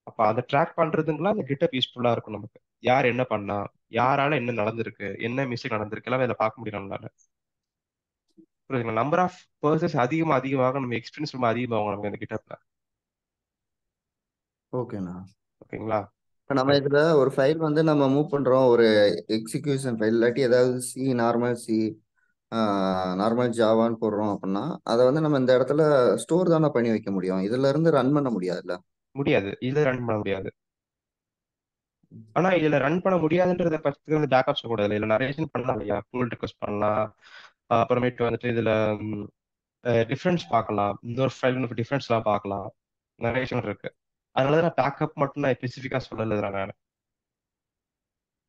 அப்ப அதை ட்ராக் பண்றதுங்கலாம் அந்த கிட்டப் யூஸ்ஃபுல்லா இருக்கும் நமக்கு. யார் என்ன பண்ணா, யாரால என்ன நடந்திருக்கு, என்ன மிஸ்டேக் நடந்திருக்கு எல்லாமே இதில் பார்க்க முடியும் நம்மளால. புரியுதுங்களா? நம்பர் ஆஃப் பர்சன்ஸ் அதிகமாக நம்ம எக்ஸ்பீரியன்ஸ் ரொம்ப அதிகமாகும் நமக்கு இந்த கிட்டப்ல. ஓகேண்ணா. ஓகேங்களா? இப்போ நம்ம இதுல ஒரு ஃபைல் வந்து நம்ம மூவ் பண்றோம், ஒரு எக்ஸிகியூஷன் ஃபைல் இல்லாட்டி ஏதாவது நார்மல் ஜாவான்னு போடுறோம் அப்படின்னா அதை வந்து நம்ம இந்த இடத்துல ஸ்டோர் தானே பண்ணி வைக்க முடியும், இதுல இருந்து ரன் பண்ண முடியாதுல்ல? முடியாது, இதுல ரன் பண்ண முடியாது. ஆனா இதுல ரன் பண்ண முடியாதுன்றத பத்தி வந்து பேக்கப் சொல்லக்கூடாது. இதுல நரேஷன் பண்ணலாம் இல்லையா, புல் ரிக்வெஸ்ட் பண்ணலாம். அப்புறமேட்டு வந்துட்டு இதுல டிஃபரன்ஸ் பார்க்கலாம், இன்னொரு ஃபைல் டிஃபரன்ஸ்லாம் பார்க்கலாம், நிறைய விஷயம் இருக்கு. அதனால நான் பேக்கப் மட்டும் நான் ஸ்பெசிஃபிக்கா சொல்லல நான்.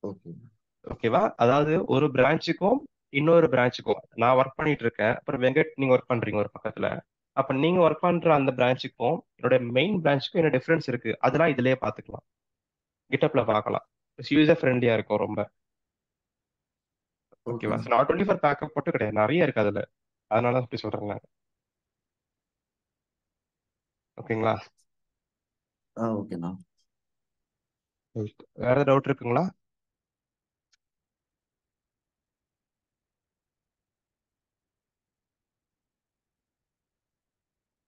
ஓகே. ஓகேவா? அதாவது ஒரு பிரான்ச்சுக்கும் இன்னொரு பிரான்ச்சுக்கும் நான் ஒர்க் பண்ணிட்டு இருக்கேன், அப்புறம் வெங்கட் நீங்க ஒர்க் பண்றீங்க ஒரு பக்கத்துல. அப்ப நீங்க ஒர்க் பண்ற அந்த பிரான்ச்சுக்கும் என்னோட மெயின் பிரான்ச்சுக்கும் என்ன டிஃபரன்ஸ் இருக்கு, அதெல்லாம் இதுலயே பாத்துக்கலாம், கிட்டப்ல பார்க்கலாம். யூசர் ஃப்ரெண்ட்லியா இருக்கும் ரொம்ப. ஓகே. ஓகேவா? நாட் ஒன்லி ஃபார் பேக்கப் மட்டும் கிடையாது, நிறைய இருக்கு அதுல. அதனால தான் அப்படி சொல்றேன் நான். ஓகேங்களா? ஓகேண்ணா. வேற ஏதாவது டவுட் இருக்குங்களா?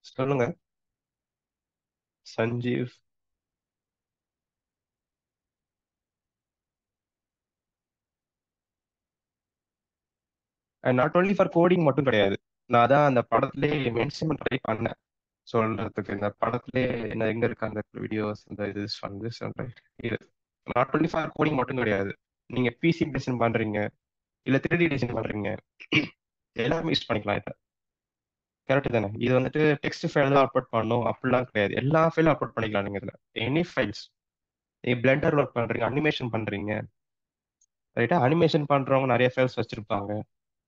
சொல்லுங்க. Sanjeev. Not only for coding மட்டும் கிடையாது. நான் அதான் அந்த படத்திலே மென்ஷன் ட்ரை பண்ணேன் சொல்றதுக்கு. இந்த படத்திலே என்ன எங்க இருக்கு அந்த வீடியோஸ், இந்த இது வந்து சொல்றேன். இது நாட் ஒன்லி ஃபார் கோடிங் மட்டும் கிடையாது. நீங்க பிசி டிசைன் பண்றீங்க, இல்ல 3D டிசைன் பண்றீங்க, எல்லாமே யூஸ் பண்ணிக்கலாம் இதை. கரெக்ட் தானே? இது வந்துட்டு டெக்ஸ்ட் ஃபைல் தான் அப்லோட் பண்ணணும் அப்படிலாம் கிடையாது, எல்லா ஃபைலும் அப்லோட் பண்ணிக்கலாம் நீங்க இதுல. Any files. நீங்க பிளெண்டர் ஒர்க் பண்றீங்க, அனிமேஷன் பண்றீங்க, ரைட்டா? அனிமேஷன் பண்றவங்க நிறைய ஃபைல்ஸ் வச்சிருப்பாங்க.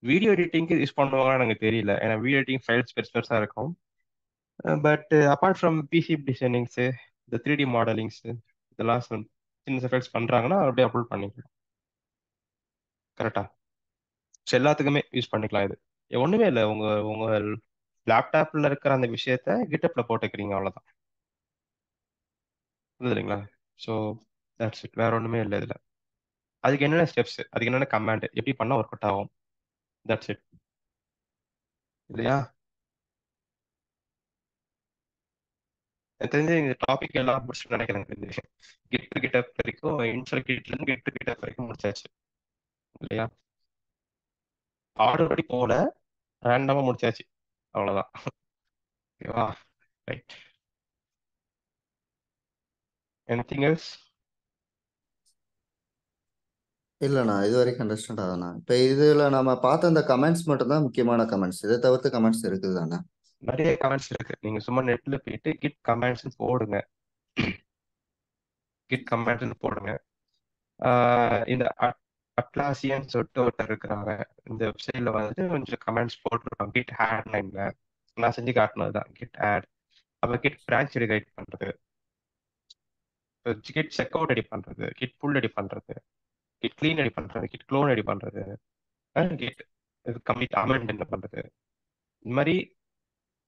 வீடியோ எடிட்டிங்க்கு யூஸ் பண்ணுவாங்கன்னு எனக்கு தெரியல, ஏன்னா வீடியோ எடிட்டிங் ஃபைல்ஸ் பெருசு பெருசா இருக்கும். பட் அப்பார்ட் ஃப்ரம் பிசி டிசைனிங்ஸு, இந்த 3D மாடலிங்ஸு, இதெல்லாம் சின்ன எஃபெக்ட்ஸ் பண்றாங்கன்னா அப்படியே அப்லோட் பண்ணிக்கலாம். கரெக்டா? ஸோ எல்லாத்துக்குமே யூஸ் பண்ணிக்கலாம் இது. ஒண்ணுமே இல்லை, உங்க உங்க லேப்டாப்ல இருக்கிற அந்த விஷயத்த கிட்டப்ல போட்டுக்கிறீங்க, அவ்வளவுதான். புரியுதுங்களா? ஸோ தட்ஸ் இட், வேற ஒண்ணுமே இல்லை இதுல. அதுக்கு என்னென்ன ஸ்டெப்ஸ், அதுக்கு என்னென்ன கமாண்ட், எப்படி பண்ணா ஒர்க் அவுட் ஆகும், தட்ஸ் இட். இல்லையா? எனக்கு தெரிஞ்சு இந்த டாபிக் எல்லாம் முடிச்சுட்டு நினைக்கிறேன். தெரிஞ்சு கிட்டப் வரைக்கும், இன்ஸ்டால் கிட்ல இருந்து கிட்டப் வரைக்கும் முடிச்சாச்சு இல்லையா? ஆர்டர் படி போல, ரேண்டமா முடிச்சாச்சு, அவ்வளவுதான். ஓகேவா? ரைட். Anything else? இல்லைண்ணா, இது வரைக்கும் அண்டர்ஸ்டாண்ட் ஆகுதுண்ணா. இப்போ இதுல நம்ம பார்த்த அந்த கமெண்ட்ஸ் மட்டும் தான் முக்கியமான கமெண்ட்ஸ், இதை தவிர்த்து கமெண்ட்ஸ் இருக்குது தானே? நிறைய கமெண்ட்ஸ் இருக்கு, நீங்க சும்மா நெட்ல போயிட்டு கிட் கமெண்ட்ஸ் போடுங்க. கிட் கமெண்ட்ஸ் போடுங்க. இந்த அட்லாசியன் சொல்லிட்டு ஒருத்தர் இருக்கிறாங்க, இந்த வெப்சைட்ல வந்துட்டு கொஞ்சம் கமெண்ட்ஸ் போட்டுருப்பாங்க கிட் ஆட் லைன்ல. நான் செஞ்சு காட்டினதுதான் கிட் ஆட். அப்புறம் கிட் பிரான்ச் ரைட் பண்றது, கிட் செக் அவுட் ரெடி பண்றது, கிட் புல் ரெடி பண்றது, கிட் க்ளீன் ரெடி பண்றது, கிட் க்ளோன் ரெடி பண்றது, கிட் கம்ப்ளீட் அமெண்ட் என்ன பண்றது, இந்த மாதிரி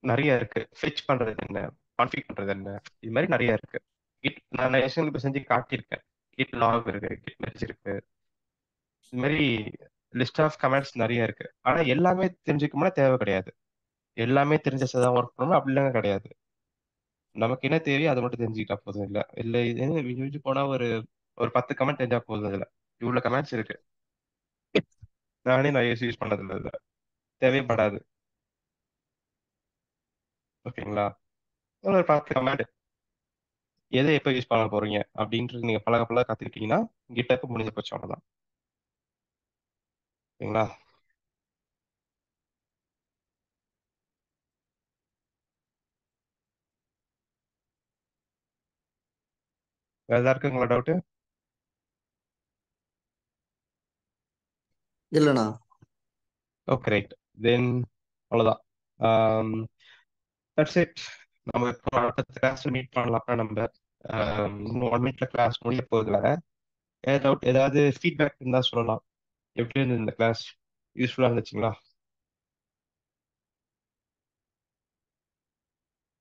நிறைய இருக்கு. ஃபெச் பண்றது என்ன, கான்ஃபிக் பண்றது என்ன, இது மாதிரி நிறைய இருக்கு. கிட் நான் இப்போ செஞ்சு காட்டியிருக்கேன். கிட் லாக் இருக்கு, கிட் மெர்ஜ் இருக்கு, இது மாதிரி லிஸ்ட் ஆஃப் கமெண்ட்ஸ் நிறைய இருக்கு. ஆனா எல்லாமே தெரிஞ்சுக்கணும்னா தேவை கிடையாது. எல்லாமே தெரிஞ்சதான் ஒர்க் பண்ணணும் அப்படிலாம் கிடையாது. நமக்கு என்ன தேவையோ அதை மட்டும் தெரிஞ்சுக்கிட்டா போதும். இல்ல இல்ல இது மிஞ்சி போனா ஒரு ஒரு 10 கமெண்ட் தெரிஞ்சா போதும். இதுல இவ்வளவு கமெண்ட்ஸ் இருக்கு, நானே நான் யூஸ் பண்ணது இல்லை, இதுல தேவைப்படாது. ஓகேங்களா? ஒரு 10 கமெண்ட் எதை எப்போ யூஸ் பண்ண போறீங்க அப்படின்றது நீங்க பழக பழக கத்துக்கிட்டீங்கன்னா கிட்டக்கு முடிஞ்ச போச்சு, அவ்வளவுதான். ஓகேங்களா? வேற ஏதாவது இருக்குங்களா டவுட்? இல்லைண்ணா. ஓகே ரைட், தென் அவ்வளவுதான். That's it. நம்ம இப்போ அடுத்த கிளாஸ்ல மீட் பண்ணலாம். நம்ம இன்னும் 1 மினிட்ல கிளாஸ் முடிய போகுது. வேற ஏதாவது டவுட், ஏதாவது ஃபீட்பேக் இருந்தா சொல்லலாம். எப்படி இருந்தது இந்த கிளாஸ்? யூஸ்ஃபுல்லா இருந்துச்சுங்களா?